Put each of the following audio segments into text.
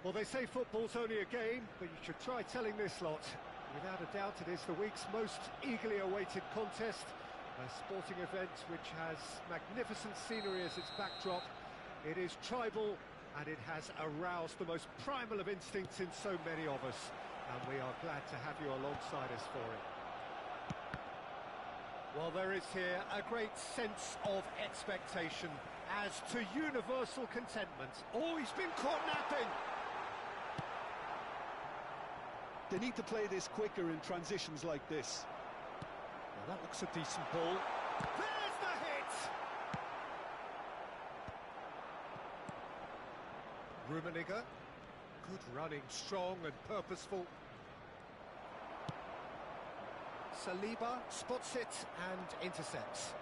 Well, they say football's only a game, but you should try telling this lot. Without a doubt, it is the week's most eagerly awaited contest. A sporting event which has magnificent scenery as its backdrop. It is tribal, and it has aroused the most primal of instincts in so many of us. And we are glad to have you alongside us for it. Well, there is here a great sense of expectation as to universal contentment. Oh, he's been caught napping! They need to play this quicker in transitions like this. Well, that looks a decent ball. There's the hit! Rummenigge. Good running, strong and purposeful. Saliba spots it and intercepts.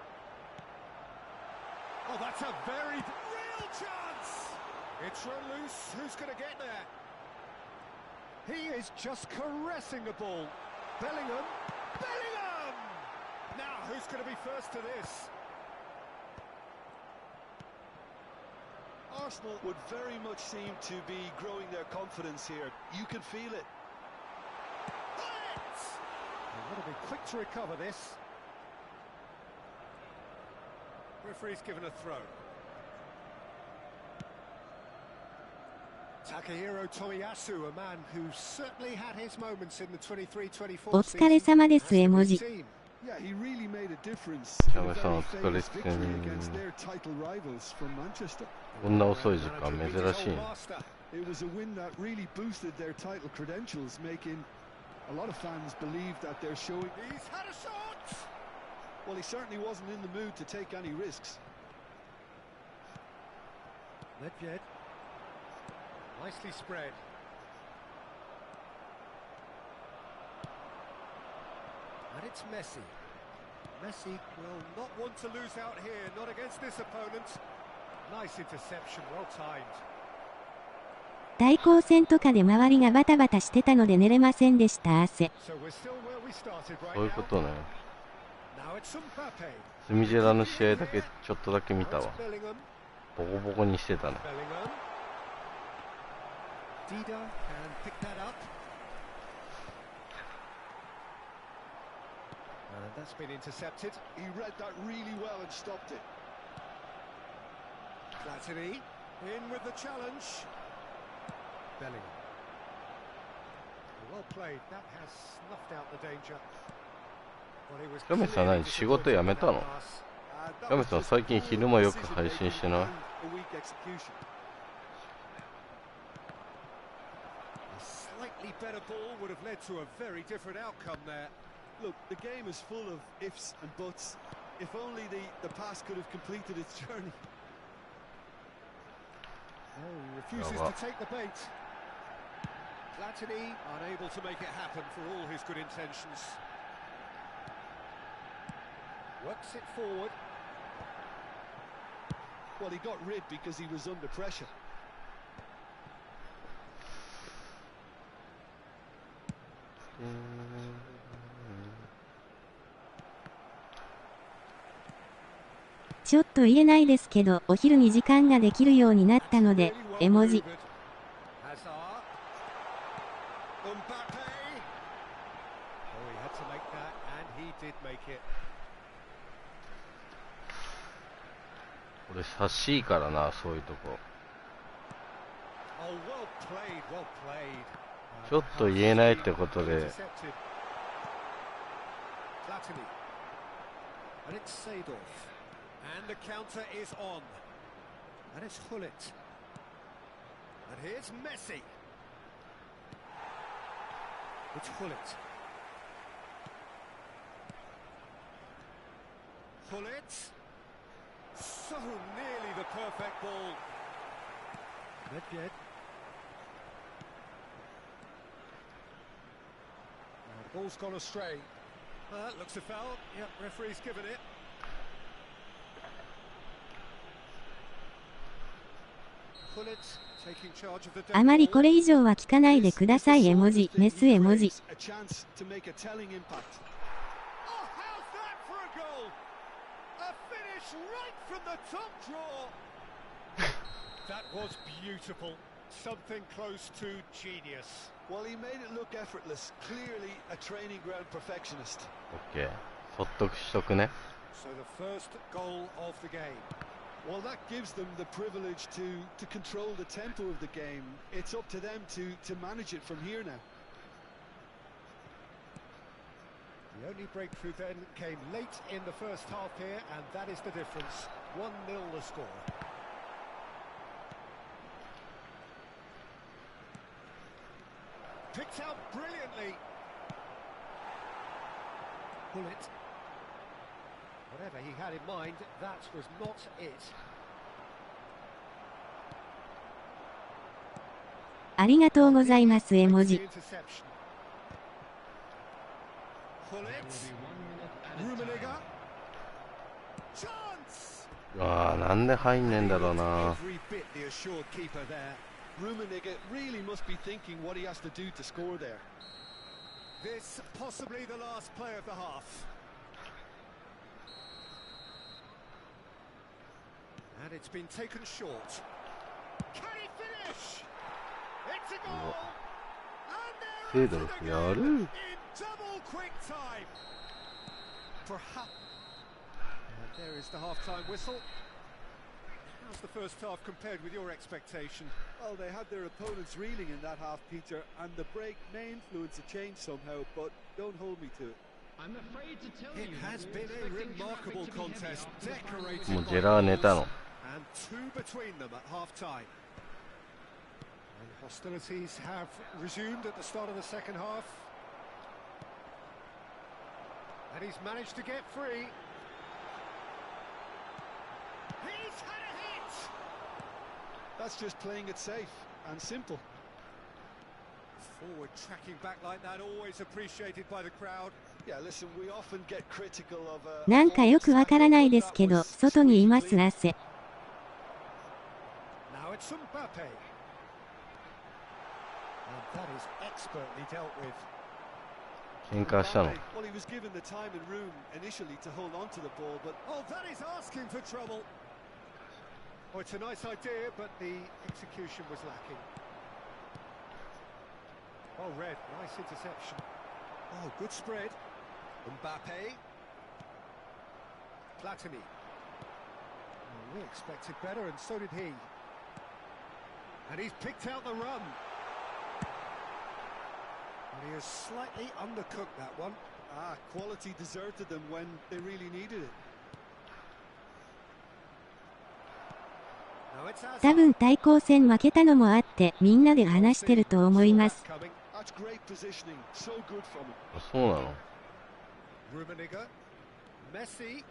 Oh, that's a very real chance! It's run loose. Who's going to get there? He is just caressing the ball. Bellingham. Bellingham! Now, who's going to be first to this? Arsenal would very much seem to be growing their confidence here. You can feel it. They've got to be quick to recover this. Referee's given a throw. Takahiro Tomiyasu, a man who certainly had his moments in the 23-24 お疲れ様です絵文字。Yeah, he really made a difference. こんな遅い時間珍しいね。It was a win that really boosted their title credentials, making a lot of fans believe that they're showing. He's had a shot! Well, he certainly wasn't in the mood to take any risks. Nedved. Nicely spread. And it's Messi. Messi will not want to lose out here, not against this opponent. Nice interception, well timed. 対抗戦とかで周りがバタバタしてたので寝れませんでした汗。そういうことね。スミジェラの試合だけちょっとだけ見たわ。ボコボコにしてたね。That's been intercepted. He read that really well and stopped it. Platini in with the challenge. Bellingham. Well played. That has snuffed out the danger. ガメさん何仕事辞めたの？ガメさん最近昼間よく配信してない？ Slightly better ball would have led to a very different outcome there. Look, the game is full of ifs and buts. If only the pass could have completed its journey. Oh, he refuses to take the bait. Platini unable to make it happen for all his good intentions. Works it forward. Well, he got rid because he was under pressure.「ちょっと言えないですけど、お昼に時間ができるようになったので、絵文字。俺察しいからな、そういうとこ。ちょっと言えないってことで。And the counter is on. And it's Hullet. And here's Messi. It's Hullet. Hullet. So nearly the perfect ball. Nedved. The ball's gone astray. Looks a foul. Yep, referee's given it. あまりこれ以上は聞かないでください絵文字、メス絵文字。something close to genius. Well, he made it look effortless. Clearly a training ground perfectionist. OK。そっとくしとくね。So the first goal of the game. Well, that gives them the privilege to control the tempo of the game. It's up to them to manage it from here now. The only breakthrough then came late in the first half here, and that is the difference. 1-0 the score. Picked out brilliantly. Pull it. Whatever he had in mind, that was not it. ありがとうございます絵文字。Pull it. Rummenigge. Chance. ああ、なんで入んねえんだろうな。 Every bit the assured keeper there. Rummenigge really must be thinking what he has to do to score there. This possibly the last play of the half. And it's been taken short. Can he finish? It's a goal. And there it is again in double quick time. Perhaps. And there is the half-time whistle. How's the first half compared with your expectation? Well, they had their opponents reeling in that half, Peter, and the break may influence a change somehow, but don't hold me to it. I'm afraid to tell you, It has been a remarkable contest, decorated もう by ジェラー寝たの。 and two between them at half-time. And hostilities have resumed at the start of the second half. And he's managed to get free. He's had a hit! That's just playing it safe and simple. Forward tracking back like that, always appreciated by the crowd. Yeah, listen, we often get critical of なんかよくわからないですけど、外にいます汗。Now it's Mbappe. And that is expertly dealt with. 喧嘩したの。 Well, he was given the time and room initially to hold on to the ball, but Oh, that is asking for trouble. Oh, it's a nice idea, but the execution was lacking. Oh, red, nice interception. Oh, good spread. Mbappe. Platini. Oh, we expected better, and so did he. And he's picked out the run. And he has slightly undercooked that one. quality deserted them when they really needed it. Now it's Hazard. 多分対抗戦負けたのもあってみんなで話してると思います。 That's great positioning. So good from him. あ、そうなの。 Rummenigge. Messi.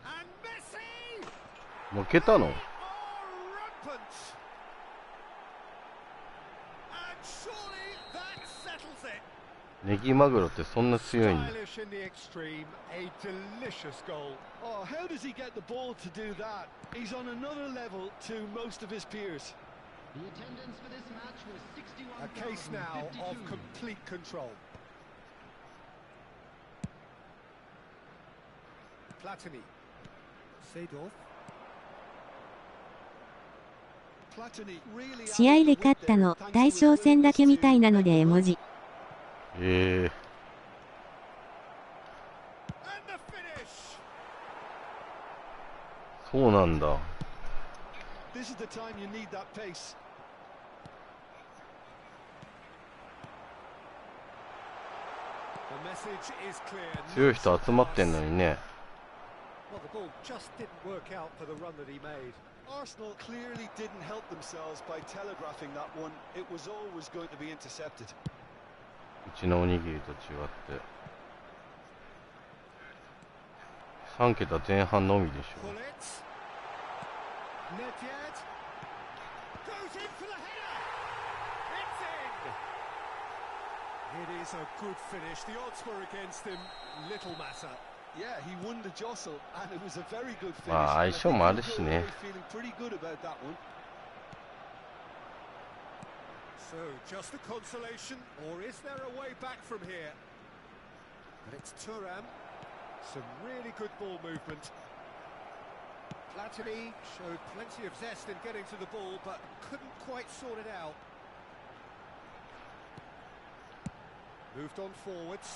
And Messi! 負けたの。 Oh, rampant! And surely that settles it. ネギマグロってそんな強いんだ。 Stylish in the extreme, a delicious goal. Oh, how does he get the ball to do that? He's on another level to most of his peers. The attendance for this match was A case now of 61,052. complete control. Platini. Seedorf. Platini really 試合で勝ったの、大将戦だけみたいなので絵文字。ええ。 And the finish! そうなんだ。 This is the time you need that pace. The message is clear. 強い人集まってんのにね。 Well, the ball just didn't work out for the run that he made. Arsenal clearly didn't help themselves by telegraphing that one. It was always going to be intercepted. うちのおにぎりと違って3桁前半のみでしょ。 Pull it. Not yet. Goes in for the header. It's in. It is a good finish. The odds were against him. Little matter. Yeah, he won the jostle, and it was a very good finish. まあ相性もあるしね。 Feeling pretty good about that one. So, just a consolation, or is there a way back from here? And it's Thuram. Some really good ball movement. Platini showed plenty of zest in getting to the ball, but couldn't quite sort it out. Moved on forwards.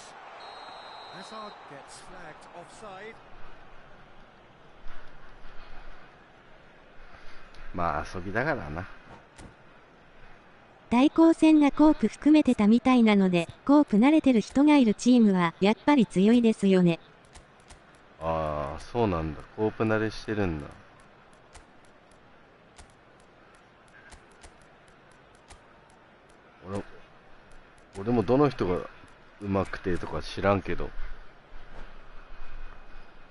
Hazard gets flagged offside. まあ遊びだからな。対抗戦がコープ含めてたみたいなので、コープ慣れてる人がいるチームはやっぱり強いですよね。ああ、そうなんだ。コープ慣れしてるんだ。俺もどの人が上手くてとか知らんけど、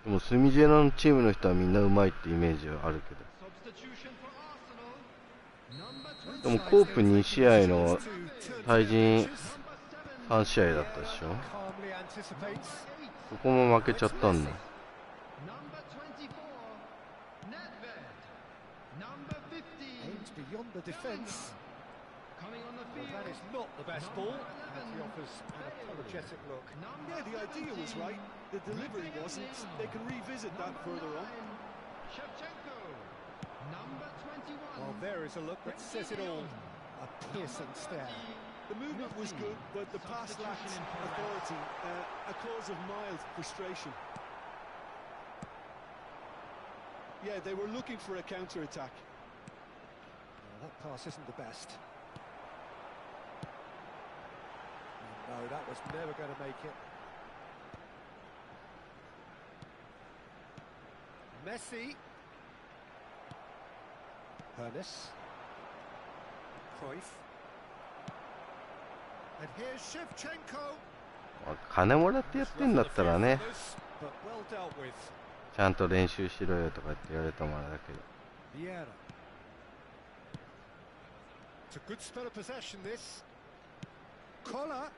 でもスミジェラのチームの人はみんな上手いってイメージはあるけど、でもコープ2試合の対人3試合だったでしょ。そこも負けちゃったんだ。That is not the best ball, and he offers an apologetic look. Yeah, the idea was right. The delivery wasn't. They can revisit that further on. Well, there is a look that says it all. A piercing stare. The movement was good, but the pass lacked authority, a cause of mild frustration. Yeah, they were looking for a counter-attack. That pass isn't the best. No, that was never going to make it. Messi. Hernes. Cruyff. And here's Shevchenko. 金もらってやってんだったらね、 But well dealt with. ちゃんと練習しろよとかって言われたもんあれだけど。 Vieira. It's a good spell of possession, this. Collar.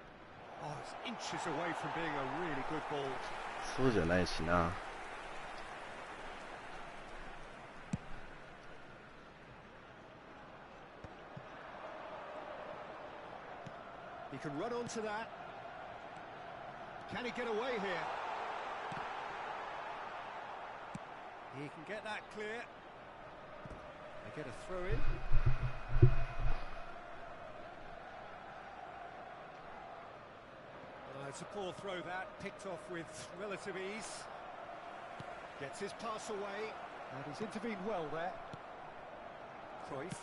Oh, it's inches away from being a really good ball. そうじゃないしな。He can run onto that. Can he get away here? He can get that clear. They get a throw in. It's a poor throw that, picked off with relative ease. Gets his pass away, and he's intervened well there. Cruyff.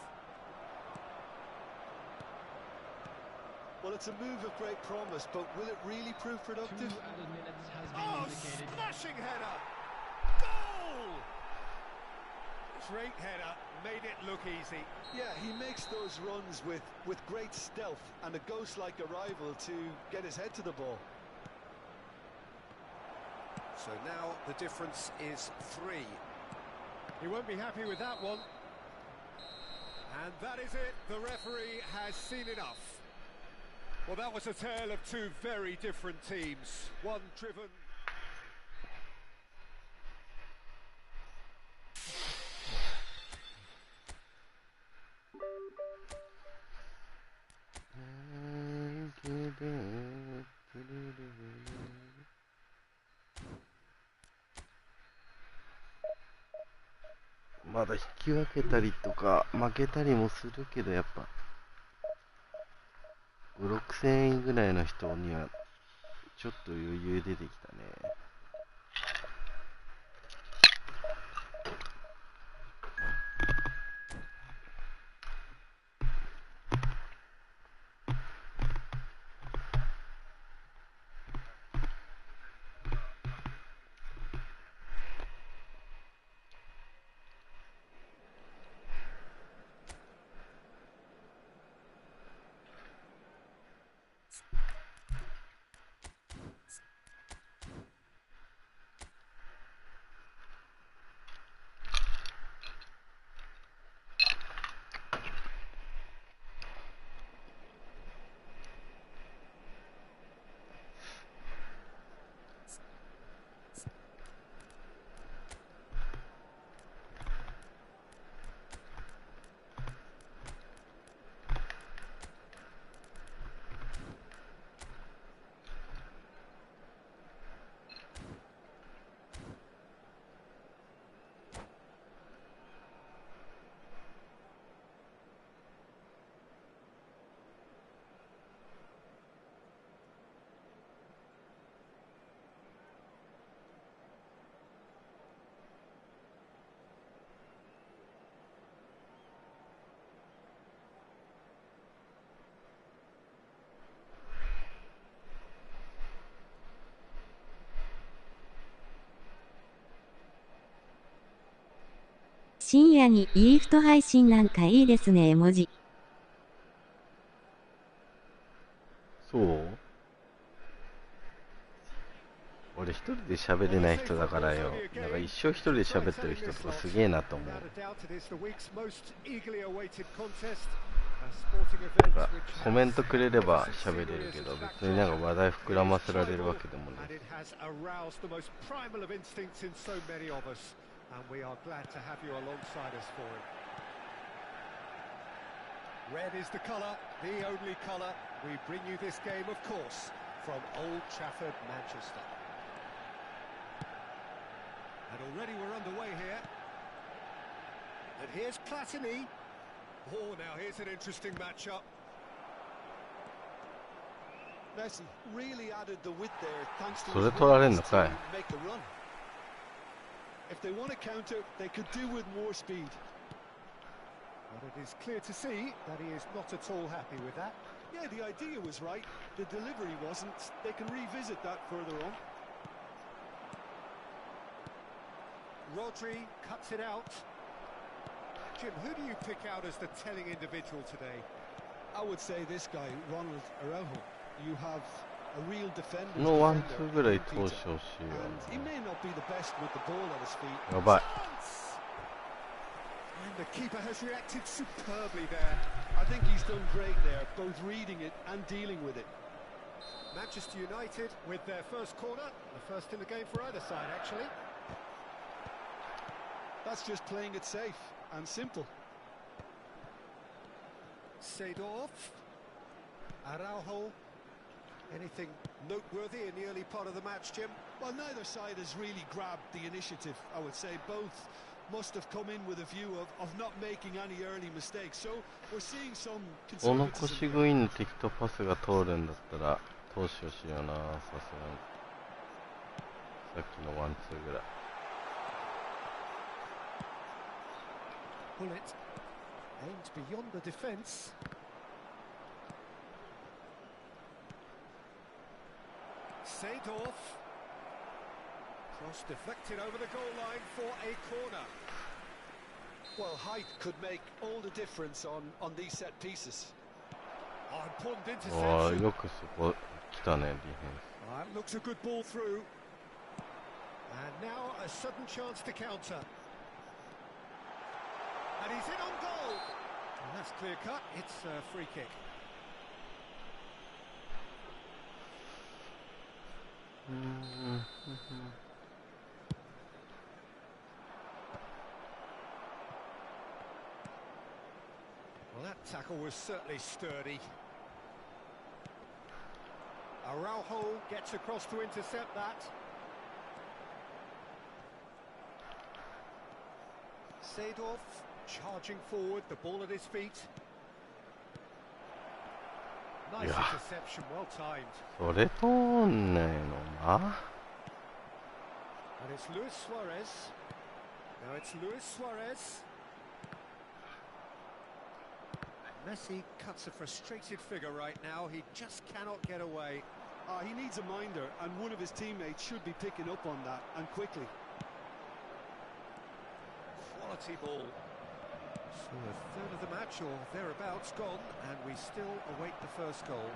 Well, it's a move of great promise, but will it really prove productive? Oh, smashing header! Goal! Great header, made it look easy. Yeah, he makes those runs with great stealth and a ghost-like arrival to get his head to the ball. So now the difference is 3. He won't be happy with that one. And that is it. The referee has seen enough. Well, that was a tale of two very different teams. One driven... まだ引き分けたりとか負けたりもするけど、やっぱ5、6000円ぐらいの人にはちょっと余裕出てきたね。深夜にイーフト配信なんかいいですね絵文字。そう？俺一人で喋れない人だからよ。なんか一生一人で喋ってる人とかすげえなと思う。なんかコメントくれれば喋れるけど、別になんか話題膨らませられるわけでもない。Red is the colour, the only colour. We bring you this game, of course, from Old Trafford, Manchester. And already we're underway here. And here's Platini. Oh, now here's an interesting matchup. Messi really added the width there thanks to それ取られんのかい。 make the run. If they want to counter, they could do with more speed. But it is clear to see that he is not at all happy with that. Yeah, the idea was right. The delivery wasn't. They can revisit that further on. Rodri cuts it out. Jim, who do you pick out as the telling individual today? I would say this guy, Ronald Araujo. You have a real defender. のワンツーぐらい通してほしいよ。 And he may not be the best with the ball at his feet. やばい。 And the keeper has reacted superbly there. I think he's done great there, both reading it and dealing with it. Manchester United with their first corner, the first in the game for either side, actually. That's just playing it safe and simple. Seedorf, Araujo. Anything noteworthy in the early part of the match, Jim? Well, neither side has really grabbed the initiative, I would say. Both must have come in with a view of not making any early mistakes. So we're seeing some この conservatism. 腰食いに敵とパスが通るんだったら投手をしような、さすがに。さっきのワンツーぐらい。Bullet aimed beyond the defence. Seedorf. Cross deflected over the goal line for a corner. Well, height could make all the difference on these set pieces. Oh, important ああ、 interception. よくそこ来たね、ディフェンス。 That looks a good ball through. And now a sudden chance to counter. And he's in on goal. And that's clear cut. It's a free kick. Well, that tackle was certainly sturdy. Araujo gets across to intercept that. Seedorf charging forward, the ball at his feet. Nice Yeah. interception, well timed. それ通んねえのな。 And it's Luis Suarez. Now it's Luis Suarez. Messi cuts a frustrated figure right now. He just cannot get away. He needs a minder, and one of his teammates should be picking up on that, and quickly. Quality ball. So a third of the match or thereabouts gone, and we still await the first goal.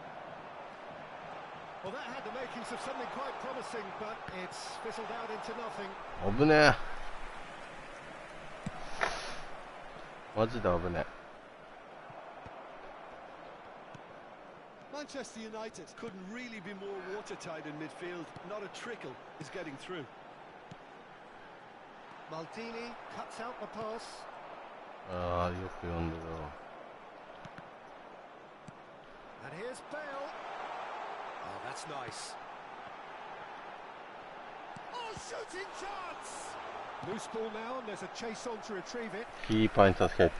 Well, that had the makings of something quite promising, but it's fizzled out into nothing. 危ねえ。マジで危ねえ。 Manchester United couldn't really be more watertight in midfield. Not a trickle is getting through. Maldini cuts out the pass. ああ、よく読んでるわ。 And here's Bale. Oh, that's nice. Oh, shooting chance! Loose ball now, and there's a chase on to retrieve it. キーパーに助けて。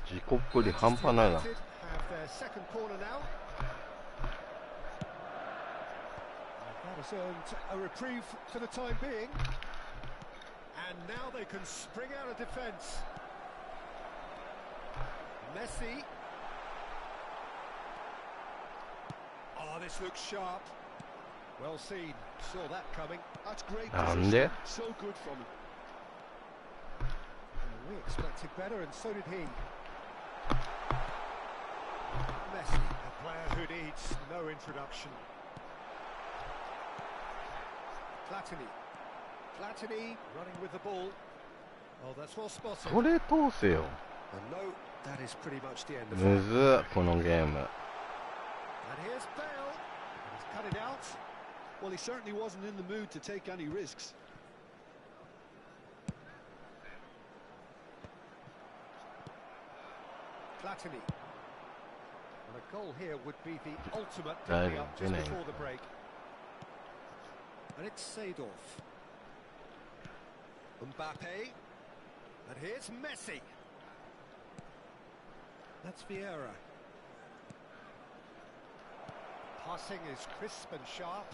自己っぷり半端ないな。 Have their second corner now. That has earned a reprieve for the time being. And now they can spring out of defence. Messi. Oh, this looks sharp. Well seen. Saw that coming. That's great なんで position. So good from him. We expected better, and so did he. Messi, a player who needs no introduction. Platini running with the ball. Oh, that's well spotted. それ通せよ。 And no, that is pretty much the end of む it. ずっこのゲーム。 And here's Bale. He's cut it out. Well, he certainly wasn't in the mood to take any risks. Platini. And a goal here would be the ultimate Right, picking up just winning. before the break. And it's Seedorf. Mbappe. And here's Messi. That's Vieira. Passing is crisp and sharp.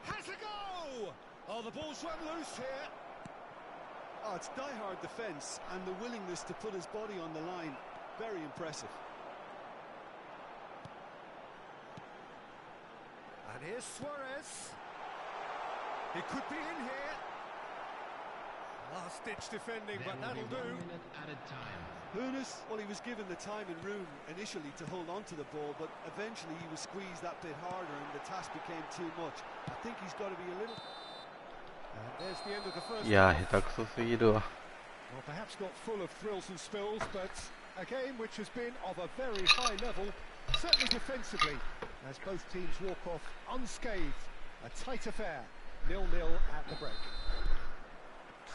Has a go! Oh, the ball's run loose here. Oh, it's die-hard defence and the willingness to put his body on the line. Very impressive. And here's Suarez. He could be in here. Last-ditch defending, but that'll do. 1 minute added time. Hooness, well, he was given the time and room initially to hold on to the ball, but eventually he was squeezed that bit harder and the task became too much. I think he's got to be a little... And there's the end of the first いや half. 下手くそすぎるわ。 Well, perhaps not full of thrills and spills, but a game which has been of a very high level, certainly defensively, as both teams walk off unscathed. A tight affair, 0-0 at the break.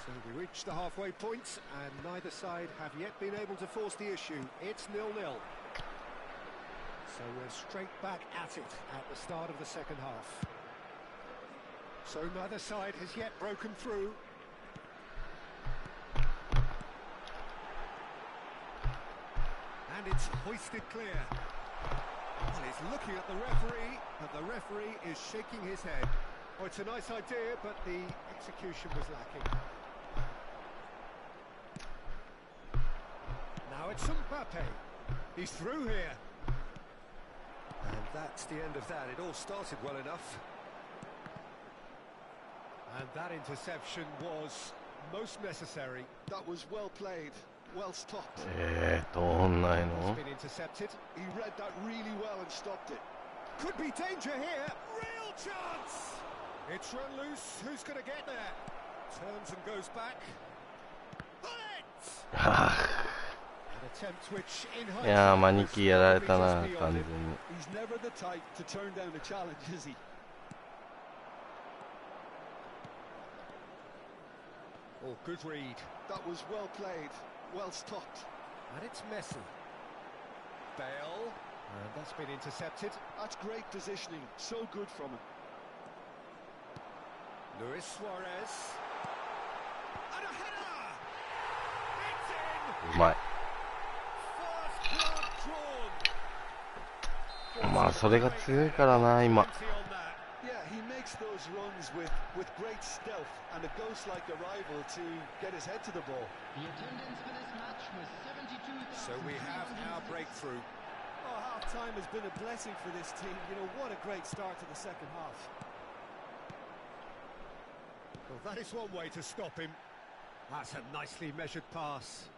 So we reach the halfway point, and neither side have yet been able to force the issue. It's 0-0. So we're straight back at it at the start of the second half. So neither side has yet broken through. And it's hoisted clear. Well, he's looking at the referee, but the referee is shaking his head. Oh, it's a nice idea, but the execution was lacking. Now it's Mbappe. He's through here. And that's the end of that. It all started well enough. And that interception was most necessary. That was well played, well stopped. 通んない It's の been intercepted. He read that really well and stopped it. Could be danger here. Real chance. It's run loose. Who's going to get there? Turns and goes back. Bullet! は An attempt which in ぁいやー hindsight マニキーやられた was な just beyond 完全 him. に。 He's never the type to turn down a challenge, is he? Oh, good read. That was well played, well stopped. And it's Messi. Bale. And that's been intercepted. That's great positioning, so good from him. Luis Suarez. And a header! It's in! うまい。 First blood drawn. まあそれが強いからな今。 Plenty on that. Yeah, he makes those runs with great stealth and a ghost-like arrival to get his head to the ball. The attendance for this match was 72,000. So we have our breakthrough. Oh, half-time has been a blessing for this team. You know, what a great start to the second half. Well, that is one way to stop him. That's a nicely measured pass.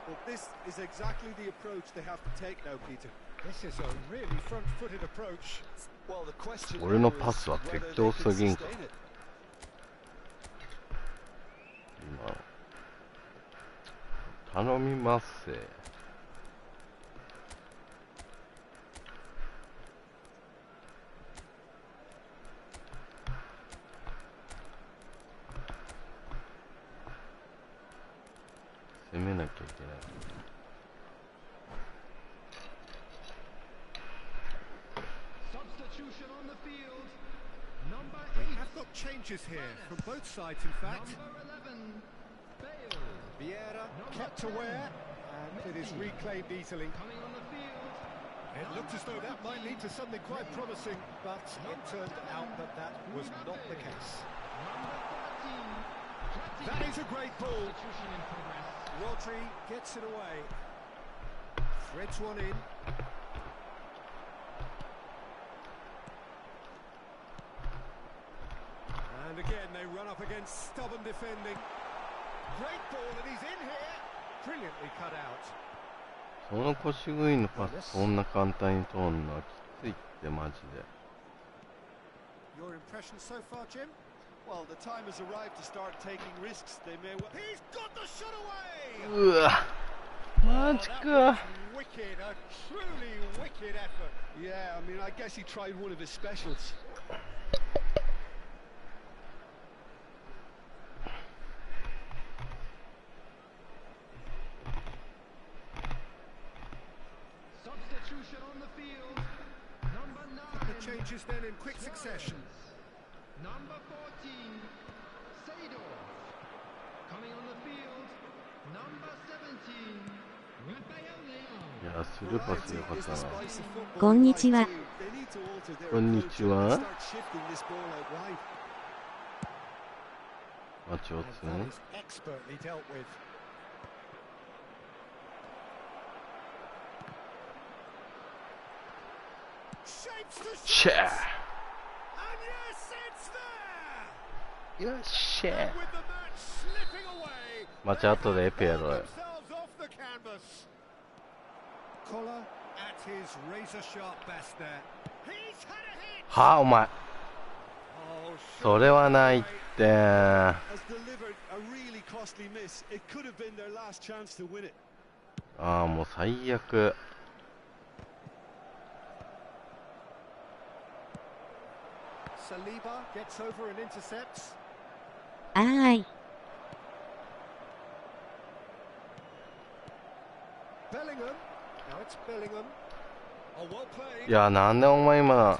Well, this is exactly the approach they have to take now, Peter. This is a really front-footed approach. Well, the question 俺の now パスは is 適 whether 当 they す can ぎんか sustain it. 今頼みますせ。攻めなきゃいけない。 Substitution on the field. Number We 8. have got changes here from both sides, in fact. Number 11. Bale. Vieira kept aware, and it is reclaimed easily. Coming on the field. It looked as though that might lead to something quite promising, but it turned out that that was not the case. Number 13. That is a great ball. Substitution in progress. Rodri gets it away. Threads one in. they run up against stubborn defending. Great ball, and he's in here. Brilliantly cut out. その腰食いのパスそんな簡単に通るのはきついってマジで。 Your impression so far, Jim? Well, the time has arrived to start taking risks. They may well. He's got the shot away. うわマジ Oh, that か。 was wicked, a truly wicked effort. Yeah, I mean, I guess he tried one of his specials. Substitution on the field. Number 9. The changes then in quick succession. Number 14. Sador. Coming on the field. Number 17. Rafael Leao. いやスルーパスよかったな。こんにちは。 They need to alter their こんに approach ち and は。 start shifting this ball out wide. マチオ And ツ that ン is expertly dealt with. Shapes the シェ shot. And yes, it's there. ーよっしゃ And with the match slipping away, マチ後でエペやろうよ。 themselves off the canvas. Collar at his razor sharp best there. He's had a hit. はあお前 Oh, それはないって。 Has delivered a really costly miss. It could have been their last chance to win it. ああもう最悪。 Saliba gets over and intercepts. あーい。 Bellingham. Now it's Bellingham. Oh, well い played. やなんでお前今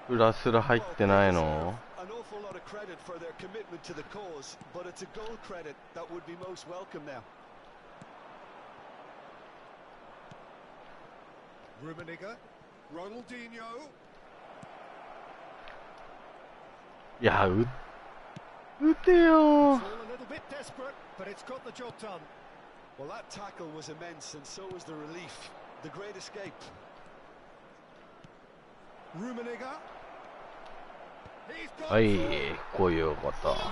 裏すら入ってないの？ An awful lot of credit for their commitment to the cause, but it's a goal credit that would be most welcome now. Rummenigge. Ronaldinho. いや打てよ It's all a little bit desperate, but it's got the job done. Well, that tackle was immense, and so was the relief. The great escape. Rummenigge. He's got はい、 through. こういうこ No と。 mistake.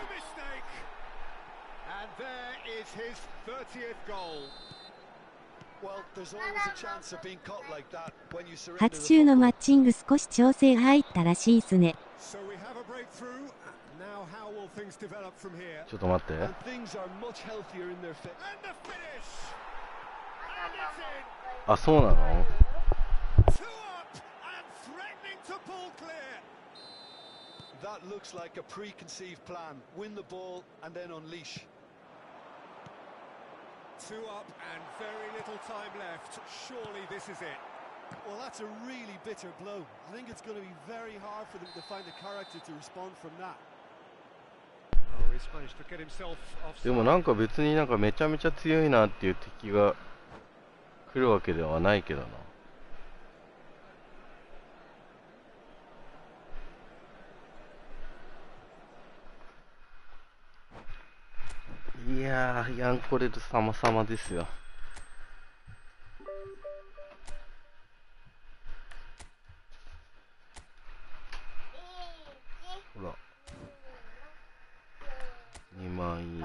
And there is his 30th goal. Well, there's always a chance of being caught like that when you surrender 初 the 中のマ football. ッチング少し調整入ったらしいっすね。 So we have a breakthrough. Now how will things develop from here? ちょっと待って。 And things are much healthier in their fit. And the finish. And it's in. あ、そうなの？ Two up and threatening to pull clear. That looks like a preconceived plan. Win the ball and then unleash. Two up and very little time left. Surely this is it. Well, that's a really bitter blow. I think it's going to be very hard for them to find the character to respond from that. Oh, he's managed to get himself でも offside. なんか別になんかめちゃめちゃ強いなっていう敵が来るわけではないけどな。いやー、ヤンコレル様々ですよ。ほら。2万円。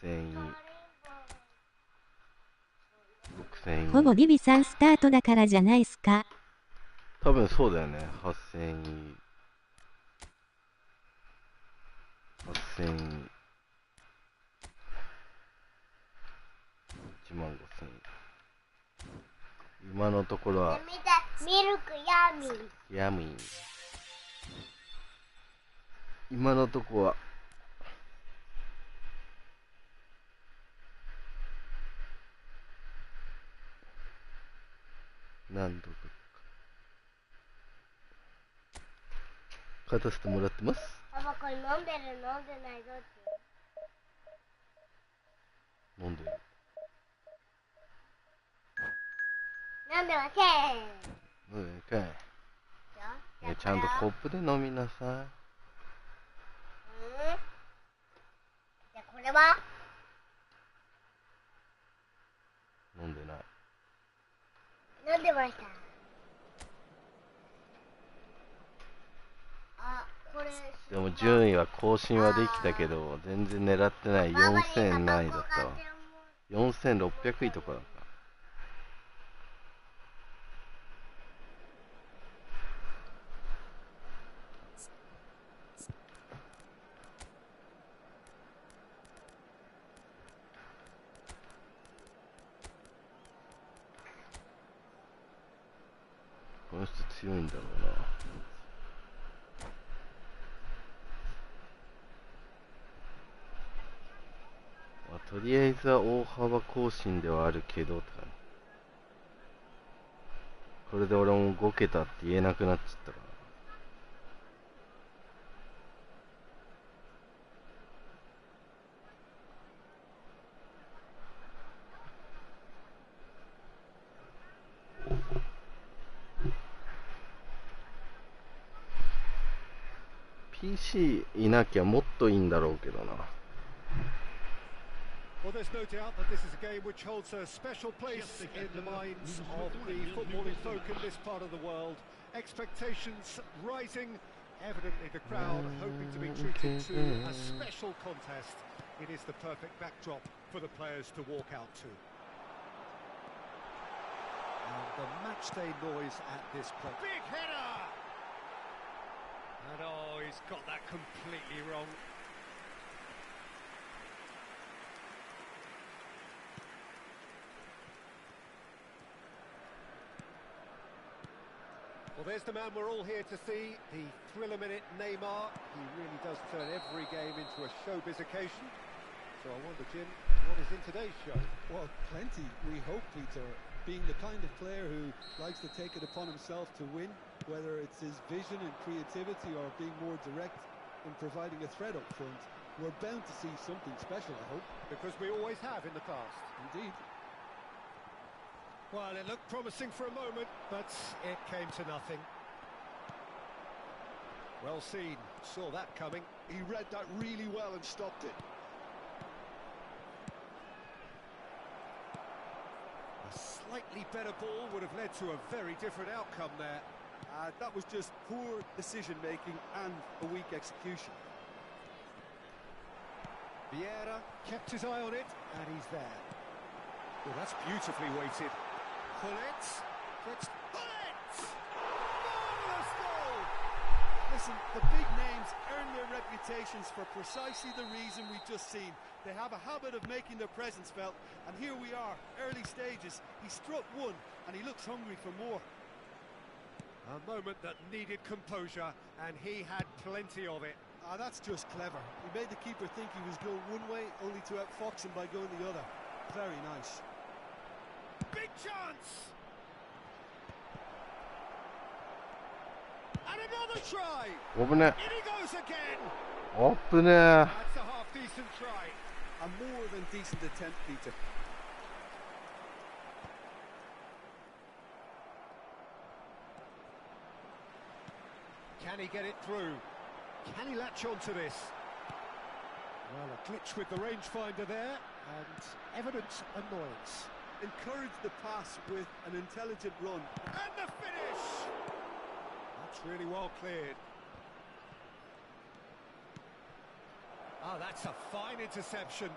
6000円。6000円。ほぼビビさんスタートだからじゃないっすか。多分そうだよね。8000円。8000円。1万5000円。今のところはミルクヤミー。ヤミー。今のところは何度か勝たせてもらってます。パパこれ飲んでる飲んでないどっち？飲んでる。飲んでません。うんかい。ちゃんとコップで飲みなさじゃあこれは？い。飲んでない。飲んでました。これでも順位は更新はできたけど、全然狙ってない4000何位だったわ。4600位とかだった。この人強いんだろうな。とりあえずは大幅更新ではあるけど、これで俺も5桁って言えなくなっちゃったから。PC いなきゃもっといいんだろうけどな。Well, there's no doubt that this is a game which holds a special place in the minds of the footballing folk in this part of the world. Expectations rising, evidently the crowd hoping to be treated to a special contest. It is the perfect backdrop for the players to walk out to. And the matchday noise at this point. Big header! And oh, he's got that completely wrong. Well, there's the man we're all here to see, the thriller-minute Neymar. He really does turn every game into a showbiz occasion. So I wonder, Jim, what is in today's show? Well, plenty, we hope, Peter. Being the kind of player who likes to take it upon himself to win, whether it's his vision and creativity or being more direct in providing a threat up front, we're bound to see something special, I hope. Because we always have in the past. Indeed. Well, it looked promising for a moment, but it came to nothing. Well seen, saw that coming. He read that really well and stopped it. A slightly better ball would have led to a very different outcome there. That was just poor decision-making and a weak execution. Vieira kept his eye on it, and he's there. Well, that's beautifully weighted. Bullets. Marvellous goal! Listen, the big names earn their reputations for precisely the reason we've just seen. They have a habit of making their presence felt, and here we are, early stages. He struck one, and he looks hungry for more. A moment that needed composure, and he had plenty of it. That's just clever. He made the keeper think he was going one way, only to outfox him by going the other. Very nice. Big chance! And another try! Open it. In he goes again! Open it. That's a half-decent try. A more than decent attempt, Peter. Can he get it through? Can he latch on to this? Well, a glitch with the rangefinder there, and evident annoyance. Encourage the pass with an intelligent run. And the finish! That's really well cleared. Ah, that's a fine interception.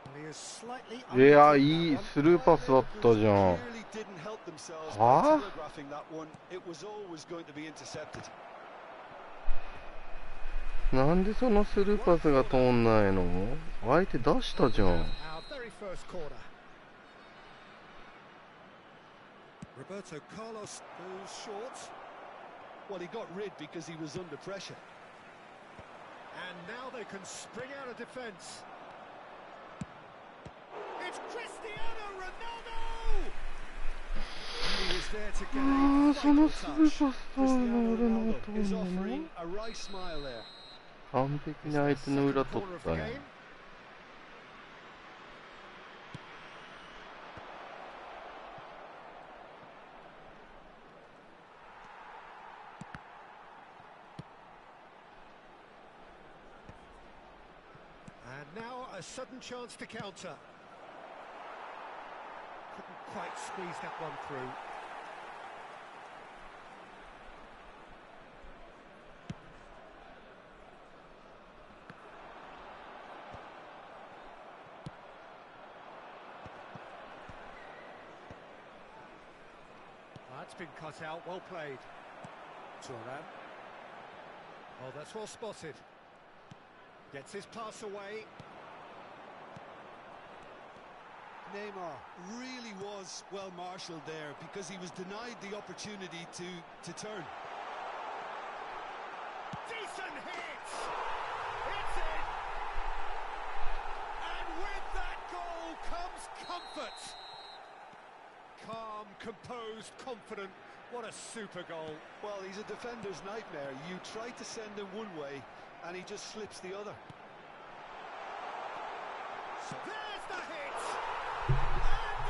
Well, he is slightly いや、いいスルーパスだったじゃん。 Clearly didn't help themselves は by telegraphing that one. It was always going to be intercepted. なんでそのスルーパスが通んないの？相手出したじゃん。 Our very first corner. Roberto Carlos goes short. Well, he got rid because he was under pressure. And now they can spring out of defence. It's Cristiano Ronaldo! He was there to get あ a あ、その vital スルー touch. パス通るの Cristiano 俺の Ronaldo 通 is るの offering a wry smile there. 完璧に相手の裏取ったね。And now a sudden chance to counter. Couldn't quite squeeze that one through. That's been cut out, well played. Turan. Oh, that's well spotted. Gets his pass away. Neymar really was well marshalled there because he was denied the opportunity to turn. Decent hit! It's in! And with that goal comes comfort. Calm, composed, confident. What a super goal. Well, he's a defender's nightmare. You try to send him one way and he just slips the other. So there's the hit!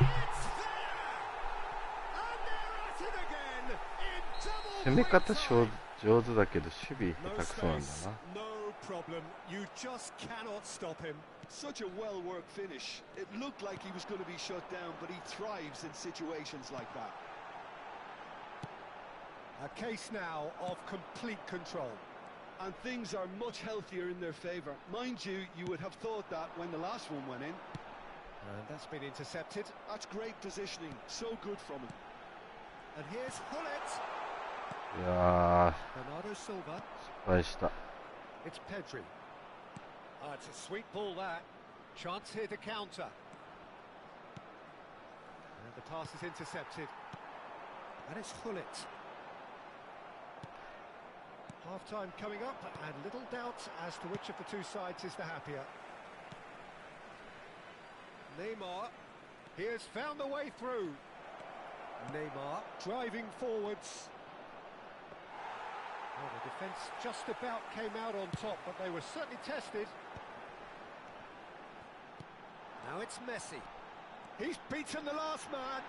And it's there! And they're at it again in double 攻め方 time. 上手だけど守備 No 下手くそなんだ space, な。 no problem. You just cannot stop him. Such a well-worked finish. It looked like he was going to be shut down, but he thrives in situations like that. A case now of complete control. And things are much healthier in their favour. Mind you, you would have thought that when the last one went in. And that's been intercepted. That's great positioning. So good from him. And here's Hullet. いや Bernardo Silva. ー、失敗した。 It's Pedri. It's a sweet ball, that. Chance here to counter. And the pass is intercepted. And it's Hullet. Half-time coming up, and little doubt as to which of the two sides is the happier. Neymar, he has found a way through. Neymar driving forwards. Well, the defence just about came out on top, but they were certainly tested. Now it's Messi. He's beaten the last man.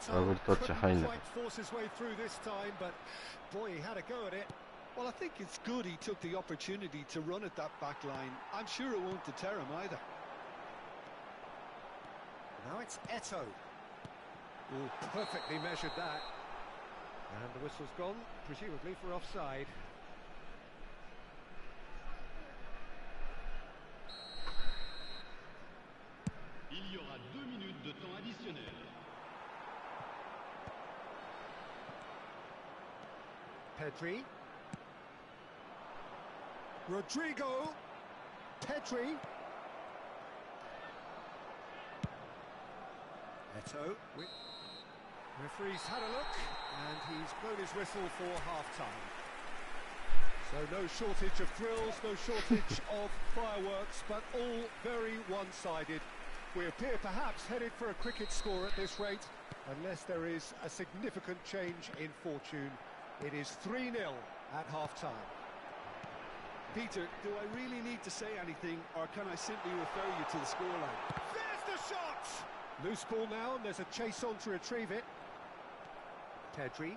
Double touch Couldn't behind it. quite force his way through this time, but boy, he had a go at it. Well, I think it's good he took the opportunity to run at that back line. I'm sure it won't deter him either. Now it's Eto. Oh, perfectly measured that. And the whistle's gone, presumably for offside. Il y aura 2 minutes de temps additionnel. Pedri. Rodrigo. Pedri. Eto. Referee's had a look, and he's blown his whistle for half-time. So no shortage of thrills, no shortage of fireworks, but all very one-sided. We appear perhaps headed for a cricket score at this rate, unless there is a significant change in fortune. It is 3-0 at half-time. Peter, do I really need to say anything, or can I simply refer you to the scoreline? There's the shot! Loose ball now, and there's a chase on to retrieve it. Pedri.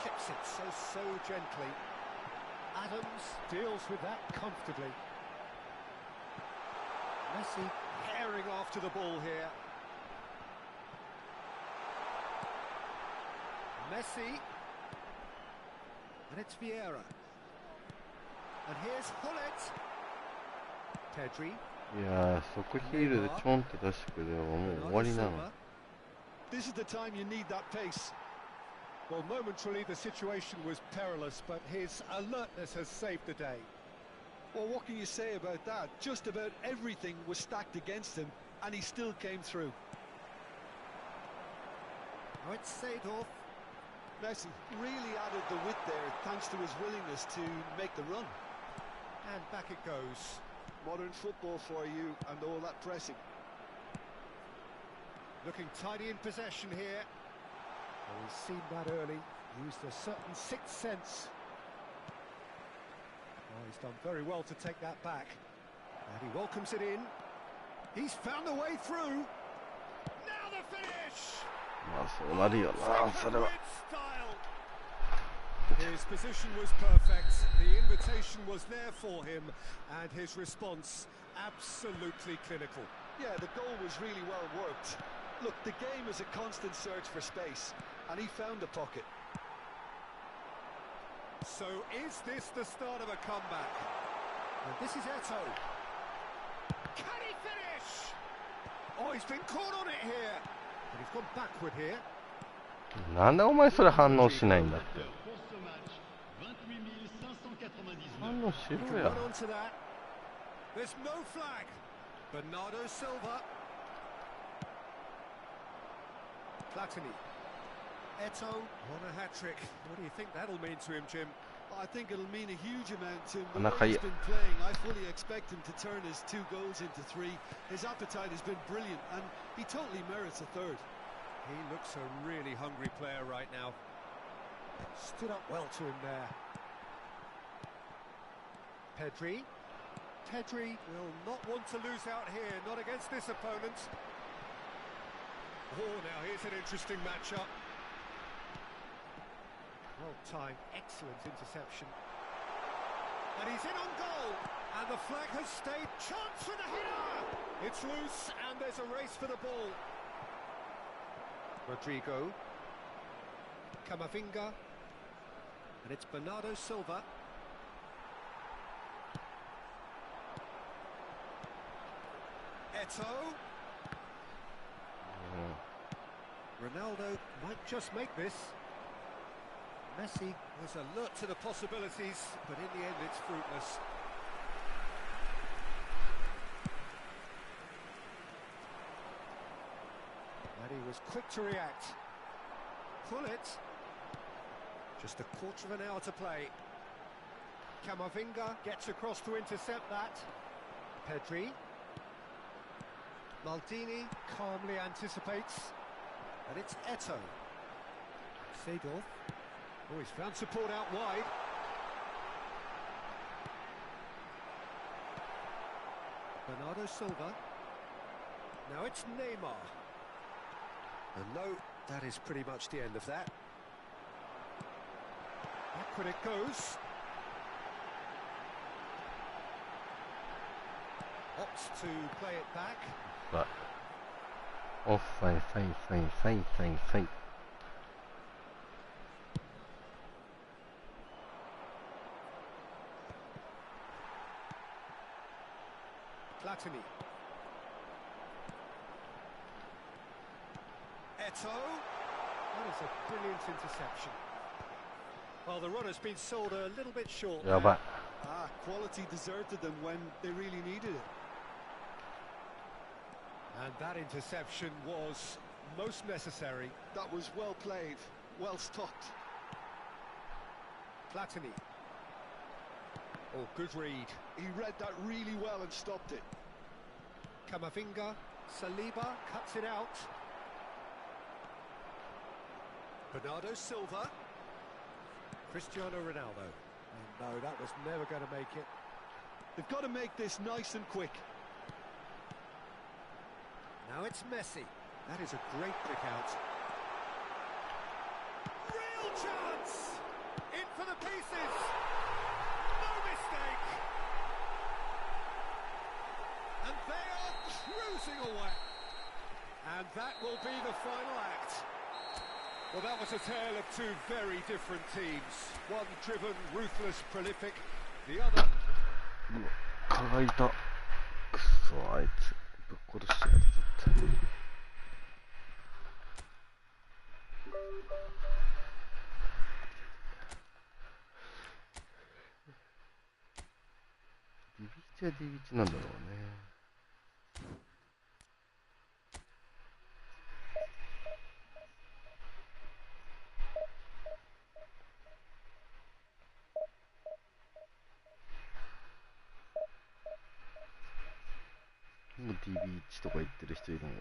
Clips it so gently. Adams deals with that comfortably. Messi herring after the ball here. Messi. And it's Vieira. And here's Hullet. Pedri. いやー、速ヒールでちょんって出してくれればもう終わりなの。 This is the time you need that pace. Well, momentarily the situation was perilous, but his alertness has saved the day. Well, what can you say about that? Just about everything was stacked against him, and he still came through. Now it's Seedorf. Messi really added the width there, thanks to his willingness to make the run. And back it goes. Modern football for you, and all that pressing. Looking tidy in possession here. Well, he's seen that early, used a certain sixth sense. Oh, he's done very well to take that back. And he welcomes it in. He's found a way through. Now the finish! まあそうなるよな、それは。 His position was perfect, the invitation was there for him, and his response absolutely clinical. Yeah, the goal was really well worked. Look, the game is a constant search for space, and he found the pocket. So is this the start of a comeback? And this is Eto. Can he Oh, he's been caught on it here. But he's gone backward here. なんでお前それ反応しないんだって。反応し He ろ can や。 run onto that. There's no flag. Bernardo Silva. Platini. Eto on a hat-trick. What do you think that'll mean to him, Jim? I think it'll mean a huge amount to him. The Ana way he's kayı- been playing, I fully expect him to turn his 2 goals into 3. His appetite has been brilliant, and he totally merits a third. He looks a really hungry player right now. Stood up well to him there. Pedri. Pedri will not want to lose out here, not against this opponent. Oh, now here's an interesting matchup. Well timed, excellent interception. And he's in on goal, and the flag has stayed. Chance for the header! It's loose, and there's a race for the ball. Rodrigo. Camavinga. And it's Bernardo Silva. Eto. Ronaldo might just make this. Messi was alert to the possibilities, but in the end it's fruitless. And he was quick to react. Pull it. Just a quarter of an hour to play. Camavinga gets across to intercept that. Pedri. Maldini calmly anticipates. And it's Eto. Seedorf. Oh, he's found support out wide. Bernardo Silva. Now it's Neymar. And no, that is pretty much the end of that. Backward it goes. Opts to play it back. But off, fine. Platini. Eto. That is a brilliant interception. Well, the runner's been sold a little bit short. Yeah, but Quality deserted them when they really needed it. And that interception was most necessary. That was well played, well stopped. Platini. Oh, good read. He read that really well and stopped it. Camavinga. Saliba cuts it out. Bernardo Silva. Cristiano Ronaldo. And no, that was never going to make it. They've got to make this nice and quick. Now it's Messi. That is a great kick out. Real chance! In for the pieces! No mistake! And they are cruising away. And that will be the final act. Well, that was a tale of 2 very different teams. One driven, ruthless, prolific. The other... 乾いた。くそ、あいつぶっ殺してやる絶対。ディビチはディビチなんだろうね。もう DB1 とか言ってる人いるもんな。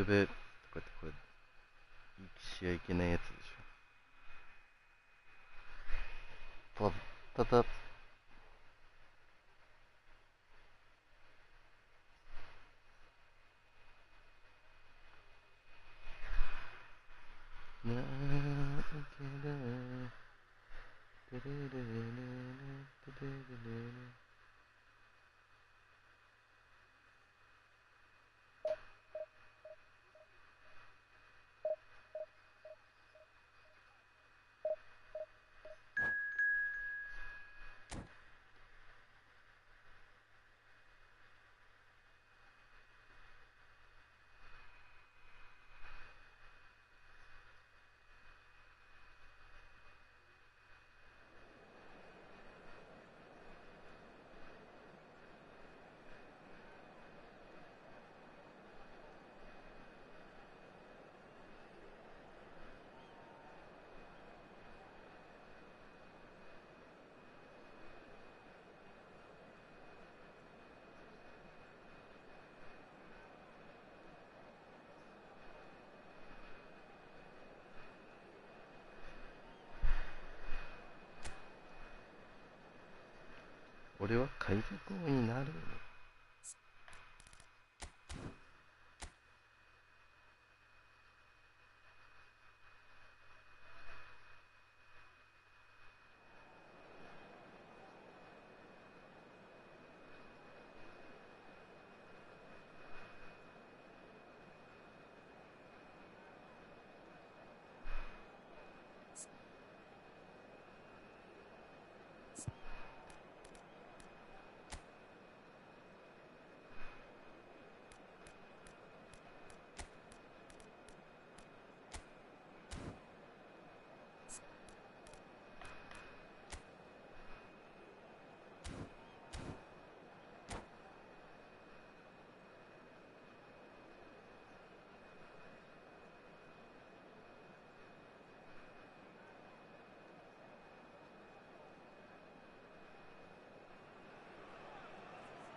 ルベとかってこれしちゃいけないやつでしょ。たたなけれテレレレレレテレレレ俺は海賊王になる。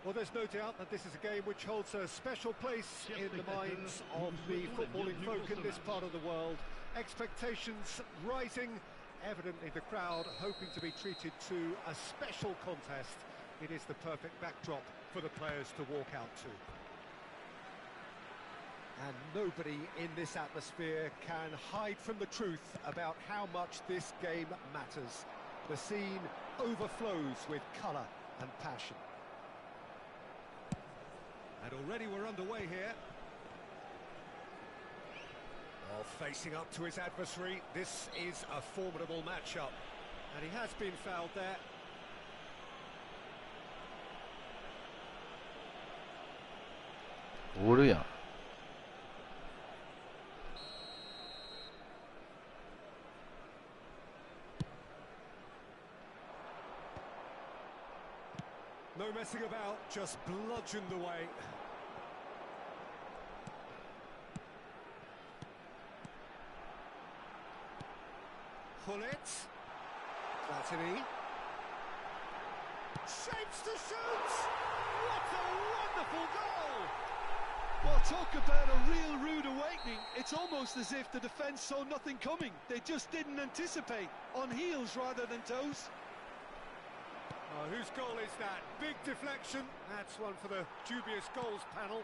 Well, there's no doubt that this is a game which holds a special place in the minds of the footballing folk in this part of the world. Expectations rising, evidently the crowd hoping to be treated to a special contest. It is the perfect backdrop for the players to walk out to. And nobody in this atmosphere can hide from the truth about how much this game matters. The scene overflows with colour and passion. And already we're underway here. Well, facing up to his adversary, this is a formidable matchup. And he has been fouled there. No messing about, just bludgeoned away. Hullet. Platini. Shapes to shoot! What a wonderful goal! Well, talk about a real rude awakening. It's almost as if the defence saw nothing coming. They just didn't anticipate. On heels rather than toes. Oh, whose goal is that? Big deflection. That's one for the dubious goals panel.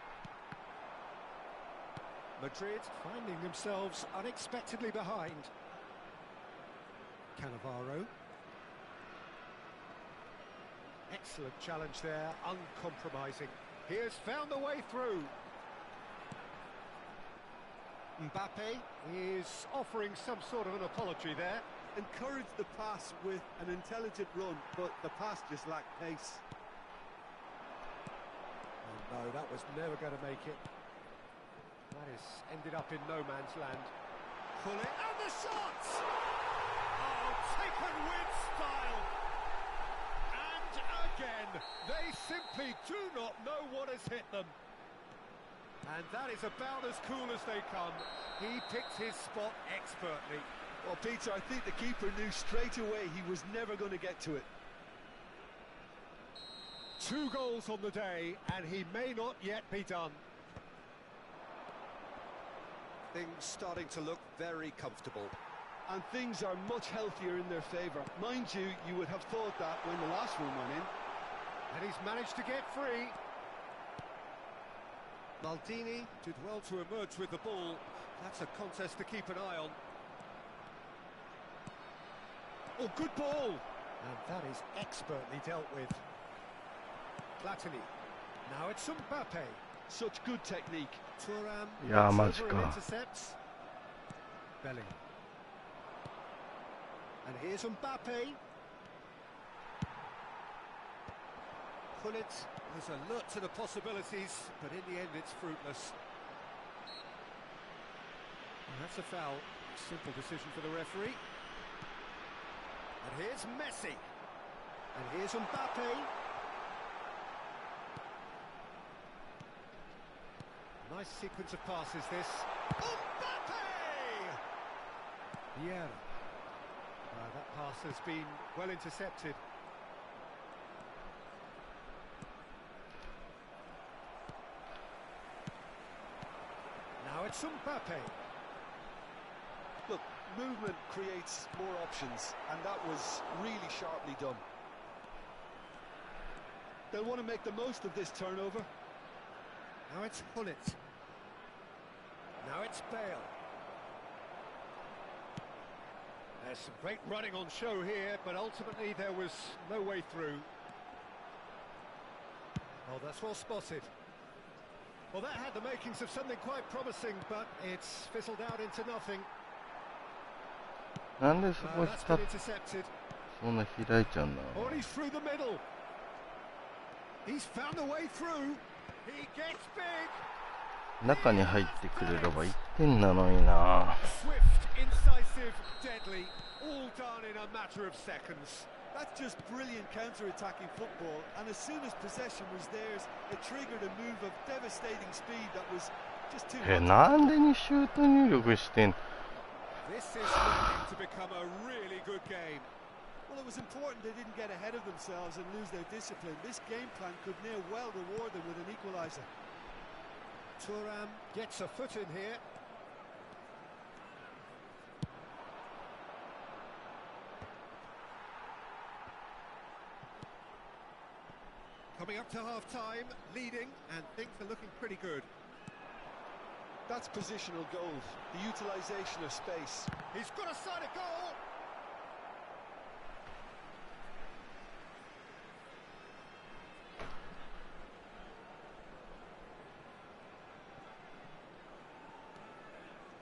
Madrid finding themselves unexpectedly behind. Cannavaro. Excellent challenge there, uncompromising. He has found the way through. Mbappe is offering some sort of an apology there. Encouraged the pass with an intelligent run, but the pass just lacked pace. Oh no, that was never going to make it. That has ended up in no man's land. Pull it, and the shot! Oh, taken with style! And again, they simply do not know what has hit them. And that is about as cool as they come. He picked his spot expertly. Well, Peter, I think the keeper knew straight away he was never going to get to it. 2 goals on the day, and he may not yet be done. Things starting to look very comfortable. And things are much healthier in their favour. Mind you, you would have thought that when the last one went in. And he's managed to get free. Maldini did well to emerge with the ball. That's a contest to keep an eye on. Oh, good ball! And that is expertly dealt with. Platini. Now it's Mbappe. Such good technique. Thuram. Yeah, gets much over and go. intercepts. Bellingham. And here's Mbappe. Gullit was alert to the possibilities, but in the end it's fruitless. And that's a foul. Simple decision for the referee. And here's Messi. And here's Mbappe. Nice sequence of passes this. Mbappe! Yeah. That pass has been well intercepted. Now it's Mbappe. Look, movement creates more options, and that was really sharply done. They'll want to make the most of this turnover. Now it's Gullit. Now it's Bale. There's some great running on show here, but ultimately there was no way through. Oh, that's well spotted. Well, that had the makings of something quite promising, but it's fizzled out into nothing. なんでそこ That's 下 been intercepted. そんな開いちゃうんだろ Oh, う he's through the middle. He's found a way through. He gets big. 中に入ってくれれば1点なのにな Swift, incisive, deadly, all done in a matter of seconds. That's just brilliant counter-attacking football, and as soon as possession was theirs, it triggered a move of devastating speed that was just too なんでにシュート入力してん This is looking to become a really good game. Well, it was important they didn't get ahead of themselves and lose their discipline. This game plan could near well reward them with an equaliser. Thuram gets a foot in here. Coming up to half-time, leading, and things are looking pretty good. That's positional goal, the utilisation of space. He's got a side of goal!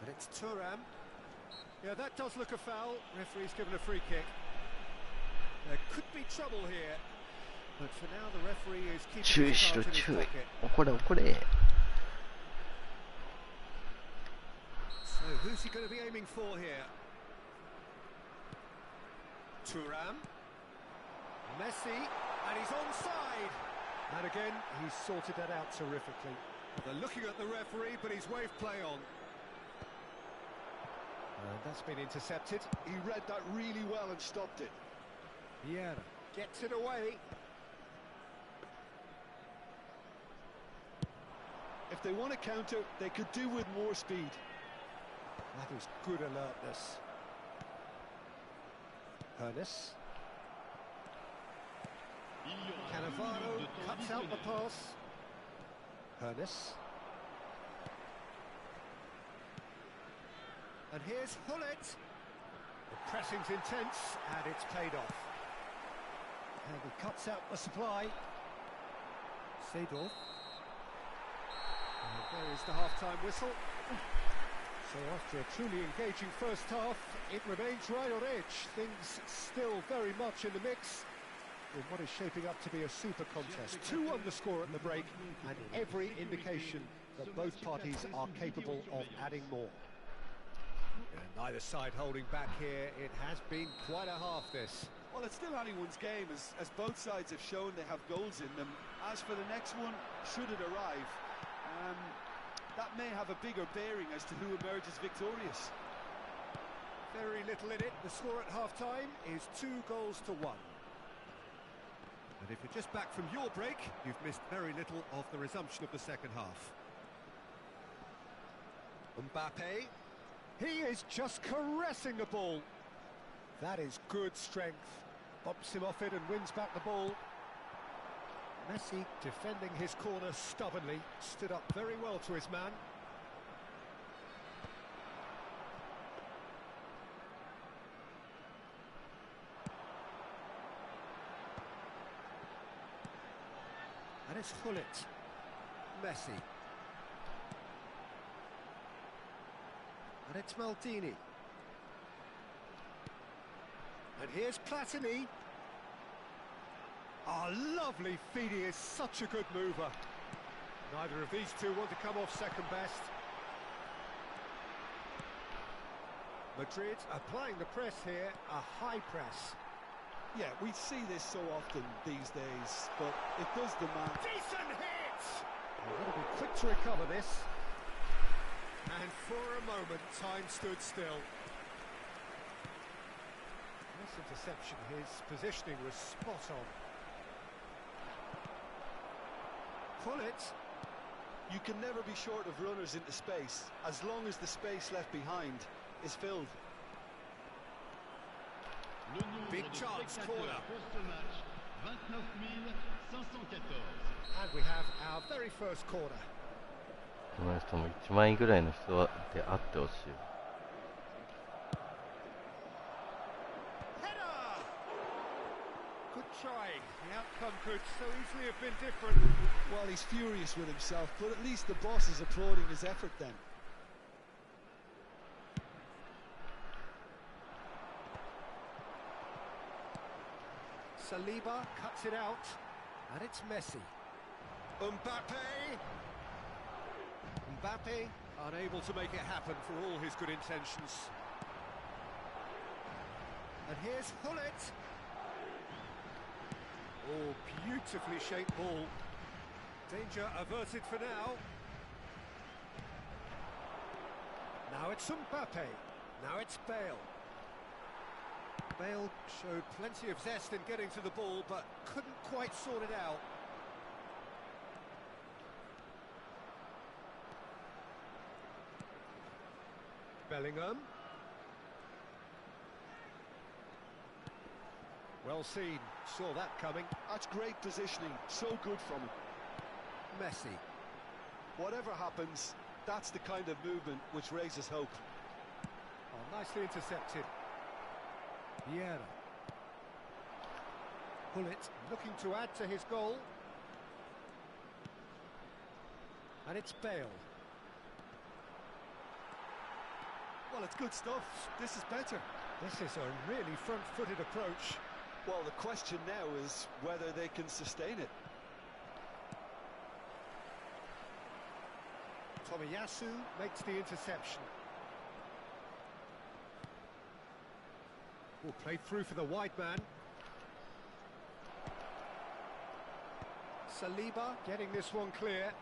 And it's Thuram. Yeah, that does look a foul. Referee's given a free kick. There could be trouble here. But for now, the referee is keeping 注意 his しろ cards in his 注意 pocket. 怒れ怒れ So who's he going to be aiming for here? Thuram. Messi. And he's onside. And again, he's sorted that out terrifically. They're looking at the referee, but he's waved play on. And that's been intercepted. He read that really well and stopped it. Yeah, gets it away. If they want to counter, they could do with more speed. That is good alertness. Ernest. Cannavaro cuts out the pass. Ernest. And here's Gullit. The pressing's intense, and it's paid off. And he cuts out the supply. Seedorf. And there is the half-time whistle. So after a truly engaging first half, it remains right on edge. Things still very much in the mix in what is shaping up to be a super contest. 2 on the score at the break, and every indication that both parties are capable of adding more. And neither side holding back here. It has been quite a half, this. Well, it's still anyone's game, as both sides have shown they have goals in them. As for the next one, should it arrive, that may have a bigger bearing as to who emerges victorious. Very little in it. The score at half-time is 2-1. And if you're just back from your break, you've missed very little of the resumption of the second half. Mbappe. He is just caressing the ball. That is good strength. Bumps him off it and wins back the ball. Messi defending his corner stubbornly. Stood up very well to his man. And it's Hullet. Messi. And it's Maldini. And here's Platini. Oh, lovely feed. He is such a good mover. Neither of these two want to come off second best. Madrid applying the press here, a high press. Yeah, we see this so often these days, but it does demand... Decent hit! We've got to be quick to recover this. And for a moment, time stood still. Nice interception. His positioning was spot on. Hullet. You can never be short of runners into space, as long as the space left behind is filled. Big chance, corner. Pour ce match, 29 514. And we have our very first corner. この人も1万円ぐらいの人であってほしい。Header! Good try. The outcome could so easily have been different. Well, he's furious with himself, but at least the boss is applauding his effort then. Saliba cuts it out, and it's Messi. Mbappe! Mbappe unable to make it happen for all his good intentions. And here's Hullet. Oh, beautifully shaped ball. Danger averted for now. Now it's Mbappe. Now it's Bale. Bale showed plenty of zest in getting to the ball, but couldn't quite sort it out. Bellingham. Well seen, saw that coming. That's great positioning, so good from him. Messi. Whatever happens, that's the kind of movement which raises hope. Oh, nicely intercepted. Vieira. Hullet looking to add to his goal. And it's Bale. Well, it's good stuff. This is better. This is a really front-footed approach. Well, the question now is whether they can sustain it. Tomiyasu makes the interception. Will play through for the wide man. Saliba getting this one clear.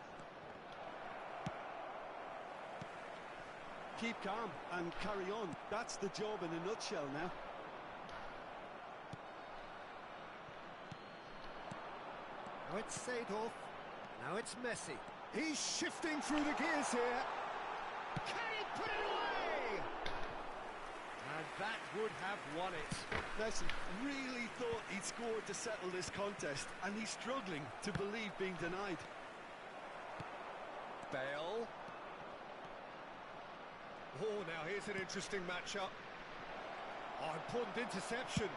Keep calm and carry on. That's the job in a nutshell now. Now it's Seedorf. Now it's Messi. He's shifting through the gears here. Can he put it away? And that would have won it. Messi really thought he'd scored to settle this contest, and he's struggling to believe being denied. Bale. Oh, now here's an interesting matchup. Oh, important interception.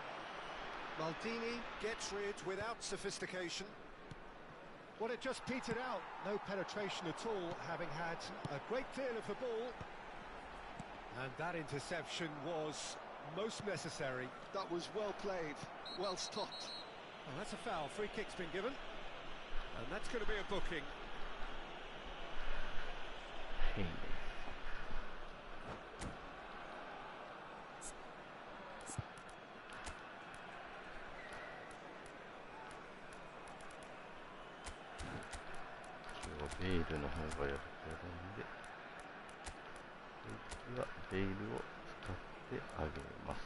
Maldini gets rid without sophistication. Well, it just petered out. No penetration at all, having had a great deal of the ball. And that interception was most necessary. That was well played, well stopped. Oh, that's a foul. Free kick's been given. And that's going to be a booking.ベイルの方がやってるんで、次はベイルを使ってあげます。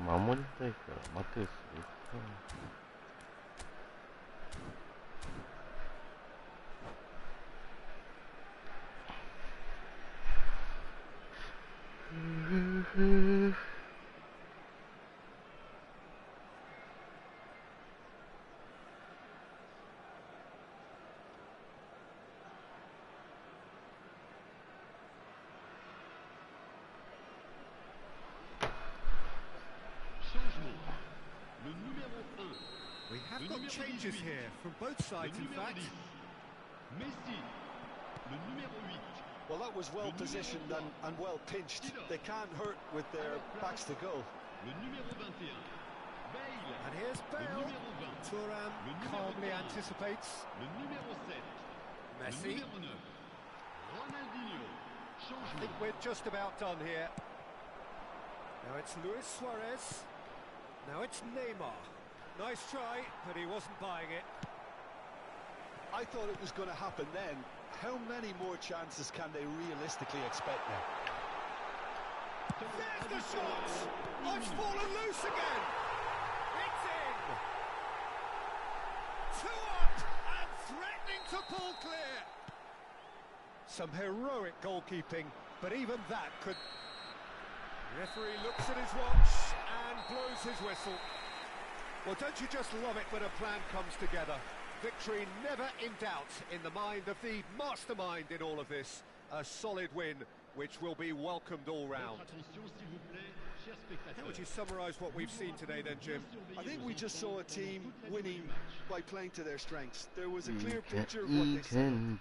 守りたいから待てよ、それ。We have got changes here from both sides, in fact. Well, that was well positioned and well pinched. They can't hurt with their backs to goal. And here's Bale. Thuram calmly anticipates. Messi. I think we're just about done here. Now it's Luis Suarez. Now it's Neymar. Nice try, but he wasn't buying it. I thought it was going to happen then. How many more chances can they realistically expect now? There's the shot! Oh, it's fallen loose again! It's in! 2 up and threatening to pull clear! Some heroic goalkeeping, but even that could... The referee looks at his watch and blows his whistle. Well, don't you just love it when a plan comes together? Victory never in doubt in the mind of the mastermind in all of this. A solid win, which will be welcomed all round. How would you summarise what we've seen today then, Jim? I think we just saw a team winning by playing to their strengths. There was a clear picture of what they said.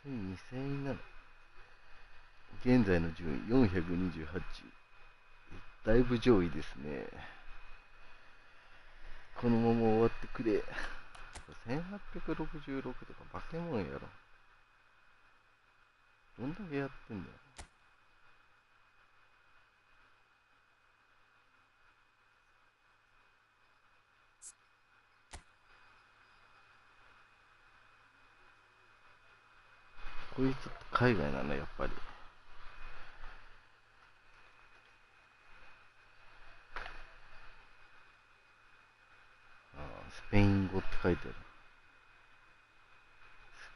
2000円なの。現在の順位428。だいぶ上位ですね。このまま終わってくれ。1866とか化け物やろ。どんだけやってんだよ。こいつ海外なのやっぱり。スペイン語って書いてある。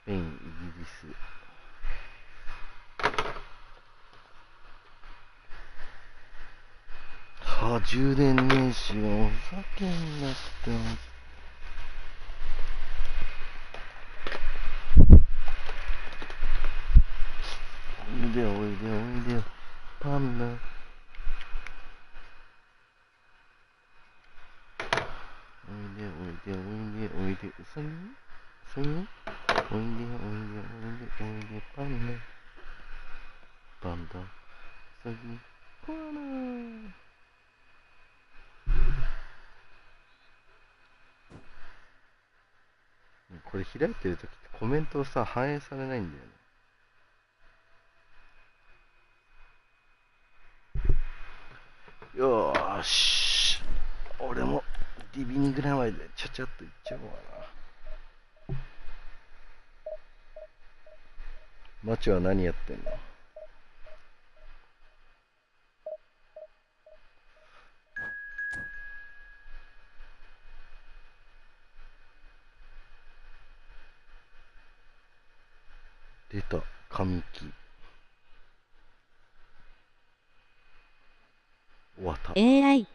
スペイン、イギリス。はあ、充電ねえし、お酒になってます。おいでよ、おいでよ、おいでよ。パンダ。おいで、おいで、おいで、おいで、うさぎうさぎおいで、おいで、おいで、おいで、パンダ。パンダ、うさぎ、コアラ。これ開いてるときってコメントさ、反映されないんだよね。よーし。俺もディビニぐらいまでちゃちゃっといっちゃおうかな。マチは何やってんの？出た、神木。終わった。AI。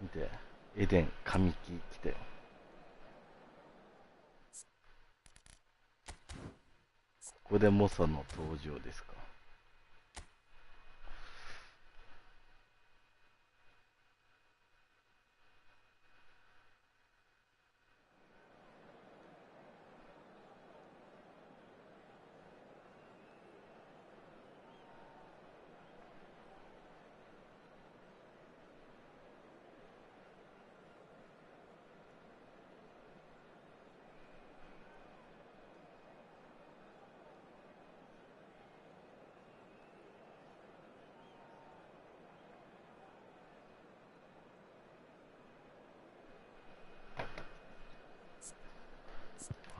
見て、エデン、神木来たよ。こでモサの登場ですか。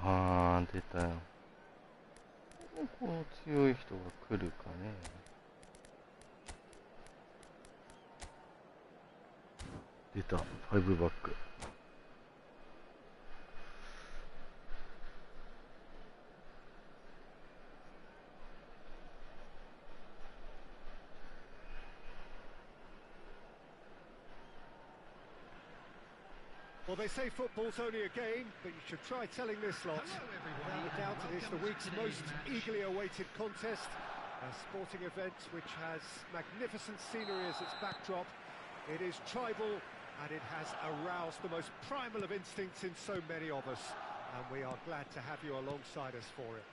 あー、出たよ。この強い人が来るかね。出た、5バック。Well, they say football's only a game, but you should try telling this lot. Without a doubt, it is the week's most eagerly awaited contest. A sporting event which has magnificent scenery as its backdrop. It is tribal, and it has aroused the most primal of instincts in so many of us. And we are glad to have you alongside us for it.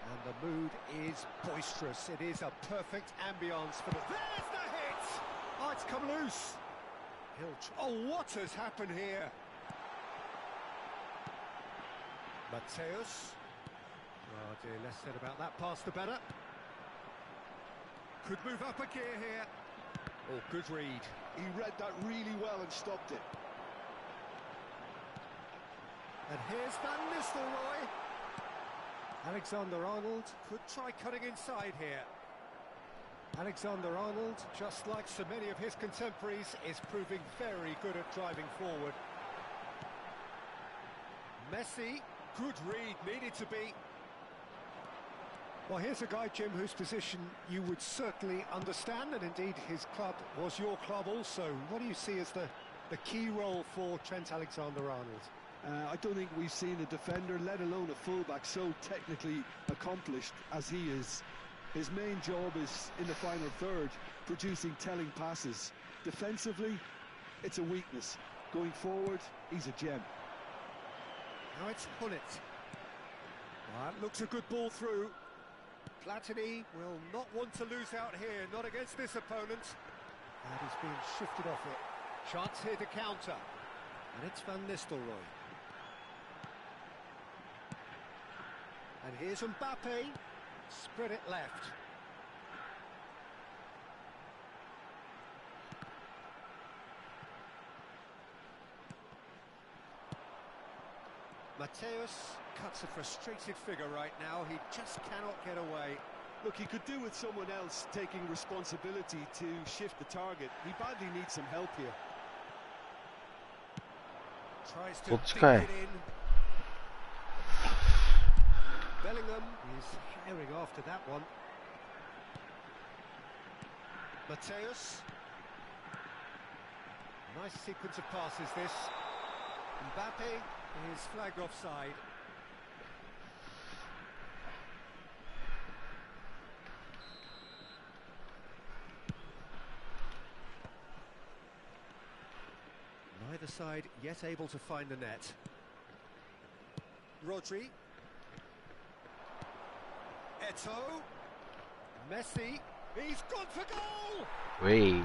And the mood is boisterous. It is a perfect ambience for the... There's the hit! Oh, it's come loose. Oh, what has happened here? Mateus. Oh dear, less said about that pass the better. Could move up a gear here. Oh, good read. He read that really well and stopped it. And here's Van Nistelrooy. Alexander-Arnold could try cutting inside here. Alexander-Arnold, just like so many of his contemporaries, is proving very good at driving forward. Messi, good read, needed to be. Well, here's a guy, Jim, whose position you would certainly understand, and indeed his club was your club also. What do you see as the key role for Trent Alexander-Arnold? I don't think we've seen a defender, let alone a fullback, so technically accomplished as he is. His main job is in the final third, producing telling passes. Defensively, it's a weakness. Going forward, he's a gem. Now it's Hullet. That looks a good ball through. Platini will not want to lose out here, not against this opponent. And he's being shifted off it. Chance here to counter. And it's Van Nistelrooy. And here's Mbappe. Spread it left. Mateus cuts a frustrated figure right now. He just cannot get away. Look, he could do with someone else taking responsibility to shift the target. He badly needs some help here. Tries to dig it in. Bellingham is herring after that one. Mateus. Nice sequence of passes this. Mbappe is flagged offside. Neither side yet able to find the net. Rodri. Eto. Messi. He's gone for goal! Wait. Goal!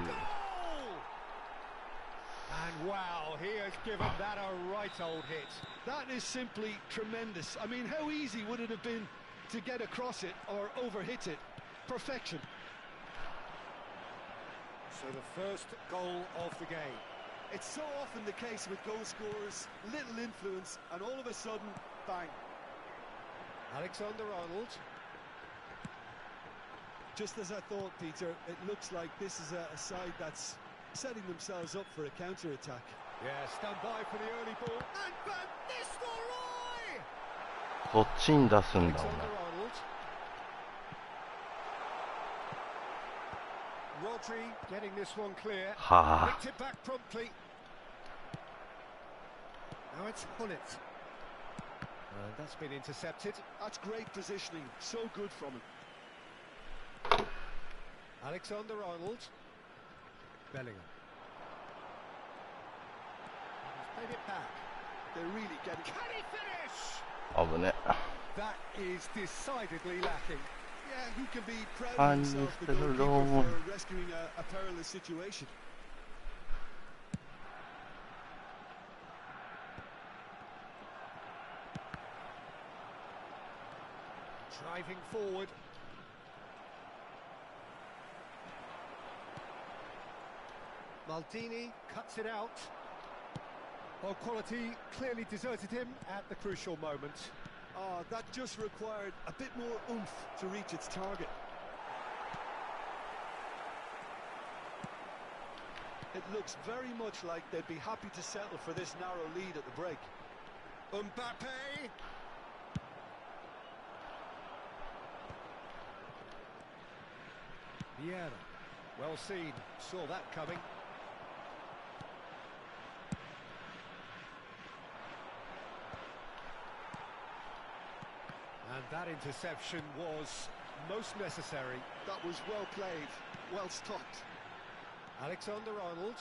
And wow, he has given that a right old hit. That is simply tremendous. I mean, how easy would it have been to get across it or overhit it? Perfection. So the first goal of the game. It's so often the case with goal scorers, little influence, and all of a sudden, bang. Alexander-Arnold. Just as I thought, Peter, it looks like this is a side that's setting themselves up for a counter-attack. Yeah, stand by for the early ball. And Van Nistelrooy! こっちに出すんだ、お前。 Alexander-Arnold. Rodri getting this one clear. は Picked it back promptly. Now it's Hullet. And that's been intercepted. That's great positioning, so good from him. Alexander-Arnold. Bellingham. He's played it back. They're really getting... Can he finish? 危ね。 That is decidedly lacking. Yeah, he can be proud of And himself, the Mr. goalkeeper, Long. for rescuing a perilous situation. Driving forward. Maldini cuts it out. Well, quality clearly deserted him at the crucial moment. Oh, that just required a bit more oomph to reach its target. It looks very much like they'd be happy to settle for this narrow lead at the break. Mbappe. Vieira. Well seen. Saw that coming. And that interception was most necessary. That was well played, well stopped. Alexander-Arnold.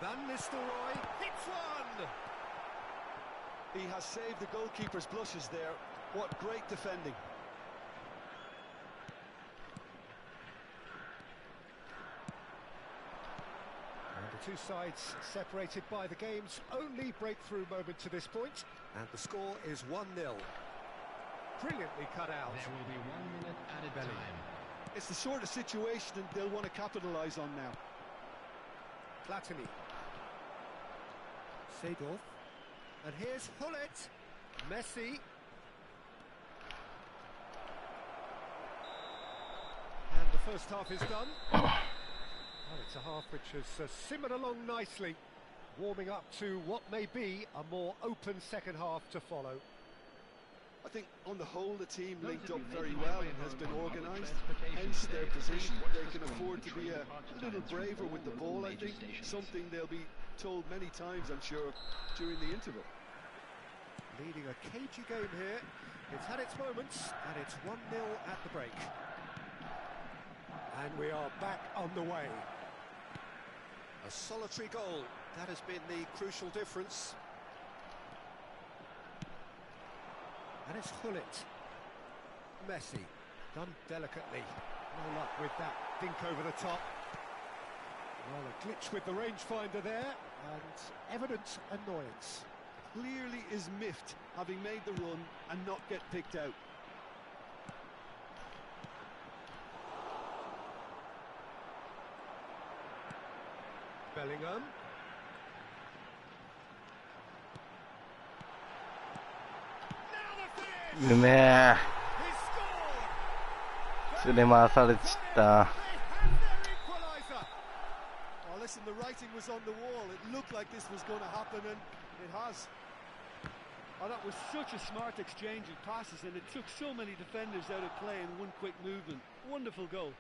Van Nistelrooy hits one! He has saved the goalkeeper's blushes there. What great defending. And the two sides separated by the game's only breakthrough moment to this point. And the score is 1-0. Brilliantly cut out. There will be 1 minute added time. It's the sort of situation they'll want to capitalise on now. Platini. Seedorf. And here's Hullet. Messi. And the first half is done. Well, it's a half which has simmered along nicely, warming up to what may be a more open second half to follow. I think on the whole the team linked up very well and has been organised, hence their position. They can afford to be a little braver with the ball, I think, something they'll be told many times, I'm sure, during the interval. Leading a cagey game here. It's had its moments, and it's 1-0 at the break. And we are back on the way. A solitary goal, that has been the crucial difference. And it's Hullet. Messi, done delicately. No luck with that dink over the top. Well, a glitch with the rangefinder there, and evident annoyance. Clearly is miffed, having made the run and not get picked out. Bellingham.うめえ。連れ回されちった。Oh, listen, the writing was on the wall. It looked like this was going to happen, and it has. Oh, that was such a smart exchange of passes, and it took so many defenders out of play in one quick movement. Wonderful goal.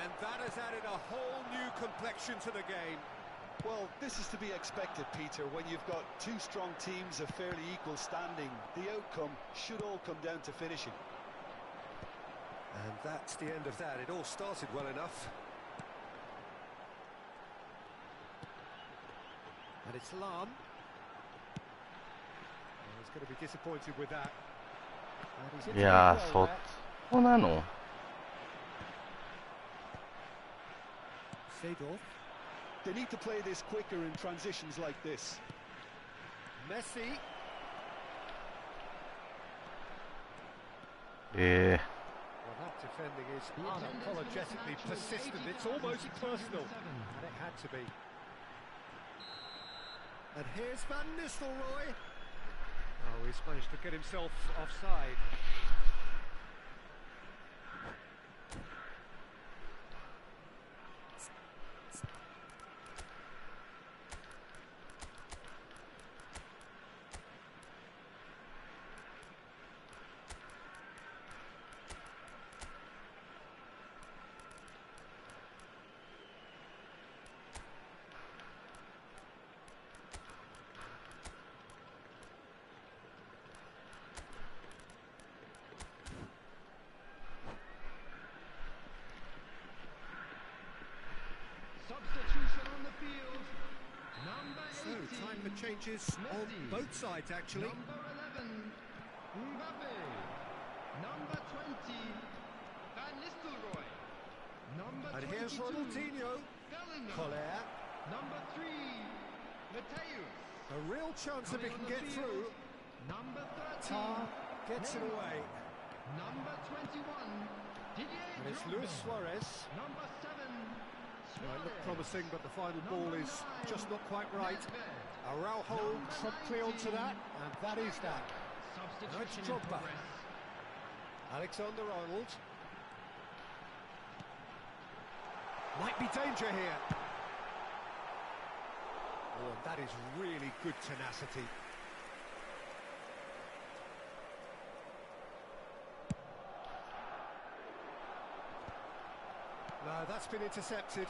And that has added a whole new complexion to the game. Well, this is to be expected, Peter. When you've got two strong teams of fairly equal standing, the outcome should all come down to finishing. And that's the end of that. It all started well enough. And it's Lam. Well, he's going to be disappointed with that. And he's いやー、 interviewed そ well こなの there. Seedorf. They need to play this quicker in transitions like this. Messi. え Well, that defending is unapologetically persistent. It's almost personal. And it had to be. And here's Van Nistelrooy. Oh, he's managed to get himself offside. Time for changes on both sides, actually. Number 11, Mbappe. Number 20, Van Nistelrooy. Number And 22, here's Ronaldinho. Bellingham. Collier. Number 3, Mateus. A real chance if he Coming can on the get field, through. Number 13, Tar gets it Neymar. away. Number 21, Didier And it's Drogba. Luis Suarez. Number 7, Well, it looked Suarez. promising, but the final ball is just not quite right. Nedved. Araujo promptly onto that, and that is that. Substitution in Drogba. progress. Alexander-Arnold. Might be danger here. Oh, and that is really good tenacity. No, that's been intercepted.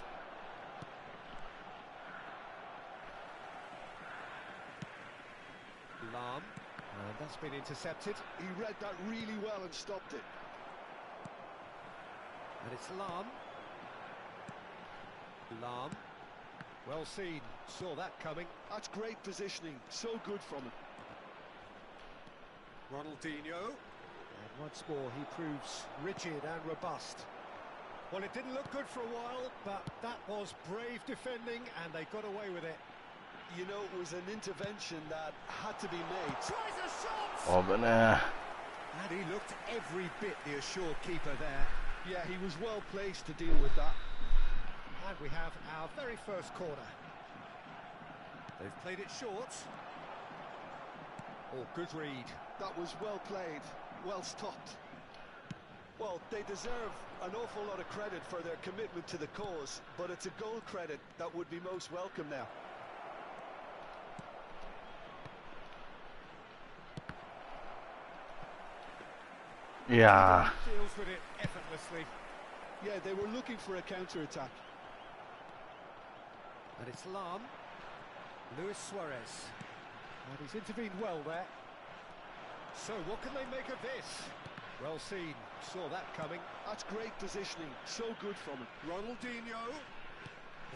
Lam, and that's been intercepted. He read that really well and stopped it. And it's Lam. Lam. Well seen. Saw that coming. That's great positioning. So good from him. Ronaldinho. And once more, he proves rigid and robust. Well, it didn't look good for a while, but that was brave defending, and they got away with it. You know, it was an intervention that had to be made. Tries a shot! Oh, but nah. And he looked every bit the assured keeper there. Yeah, he was well placed to deal with that. And we have our very first corner. They've played it short. Oh, good read. That was well played, well stopped. Well, they deserve an awful lot of credit for their commitment to the cause, but it's a goal credit that would be most welcome now. Yeah. Deals with it effortlessly. Yeah, they were looking for a counter-attack. And it's Lam. Luis Suarez. And he's intervened well there. So what can they make of this? Well seen. Saw that coming. That's great positioning. So good from him. Ronaldinho.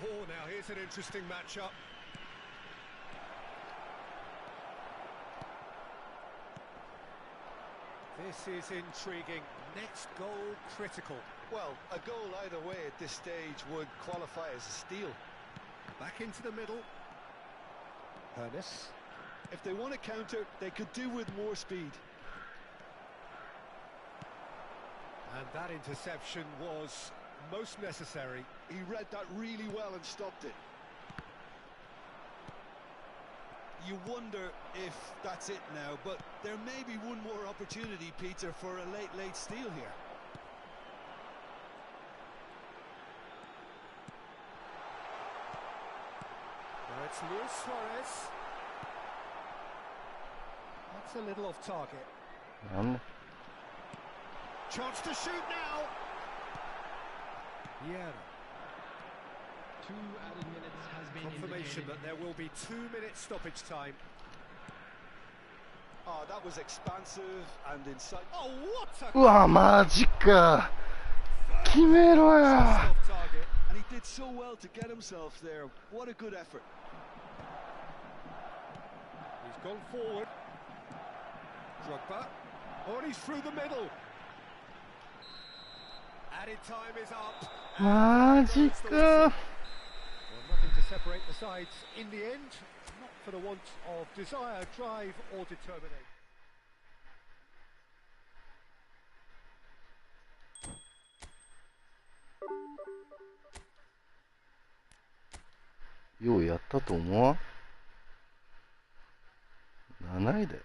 Oh, now here's an interesting matchup. This is intriguing. Next goal critical. Well, a goal either way at this stage would qualify as a steal. Back into the middle. Hernes. If they want to counter, they could do with more speed. And that interception was most necessary. He read that really well and stopped it. You wonder if that's it now, but there may be one more opportunity, Peter, for a late steal here. Now it's Luis Suarez. That's a little off target. Chance to shoot now. Yeah. 2 added minutes has been Confirmation indicated. that there will be 2-minute stoppage time. Oh, that was expansive and inside. Oh, what a うわ、マジか。決めろよ。 off target. And he did so well to get himself there. What a good effort. He's gone forward. Drogba. Oh, and he's through the middle. Added time is up. マジか。 Well, nothing to separate the sides in the end. Not for the want of desire, drive or determination. ようやったと思わん ?7 位で。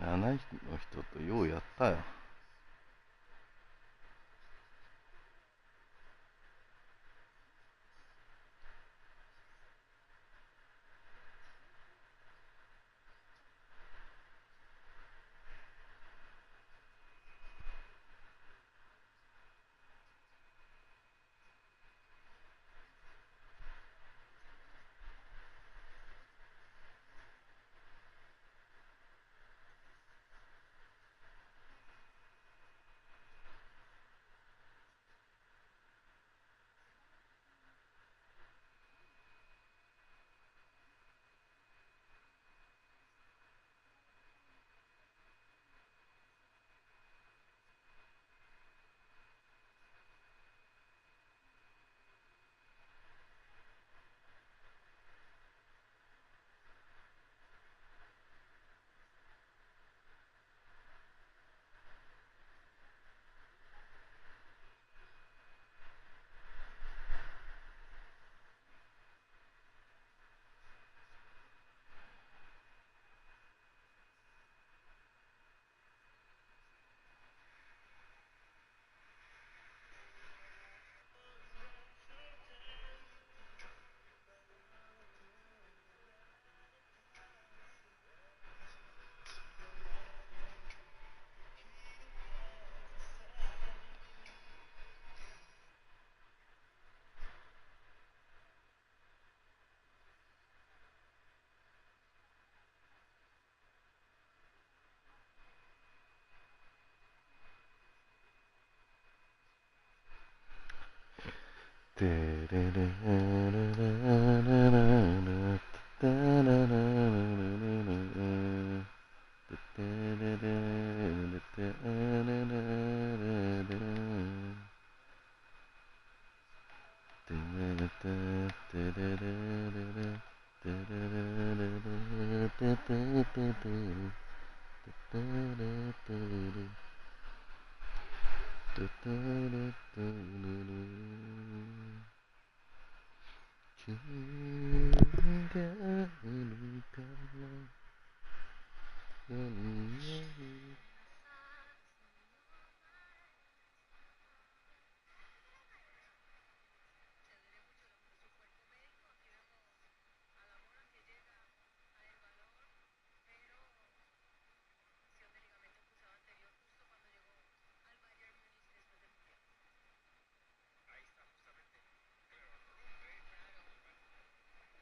7位の人とようやったよ。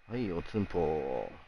はい、おつんぽ。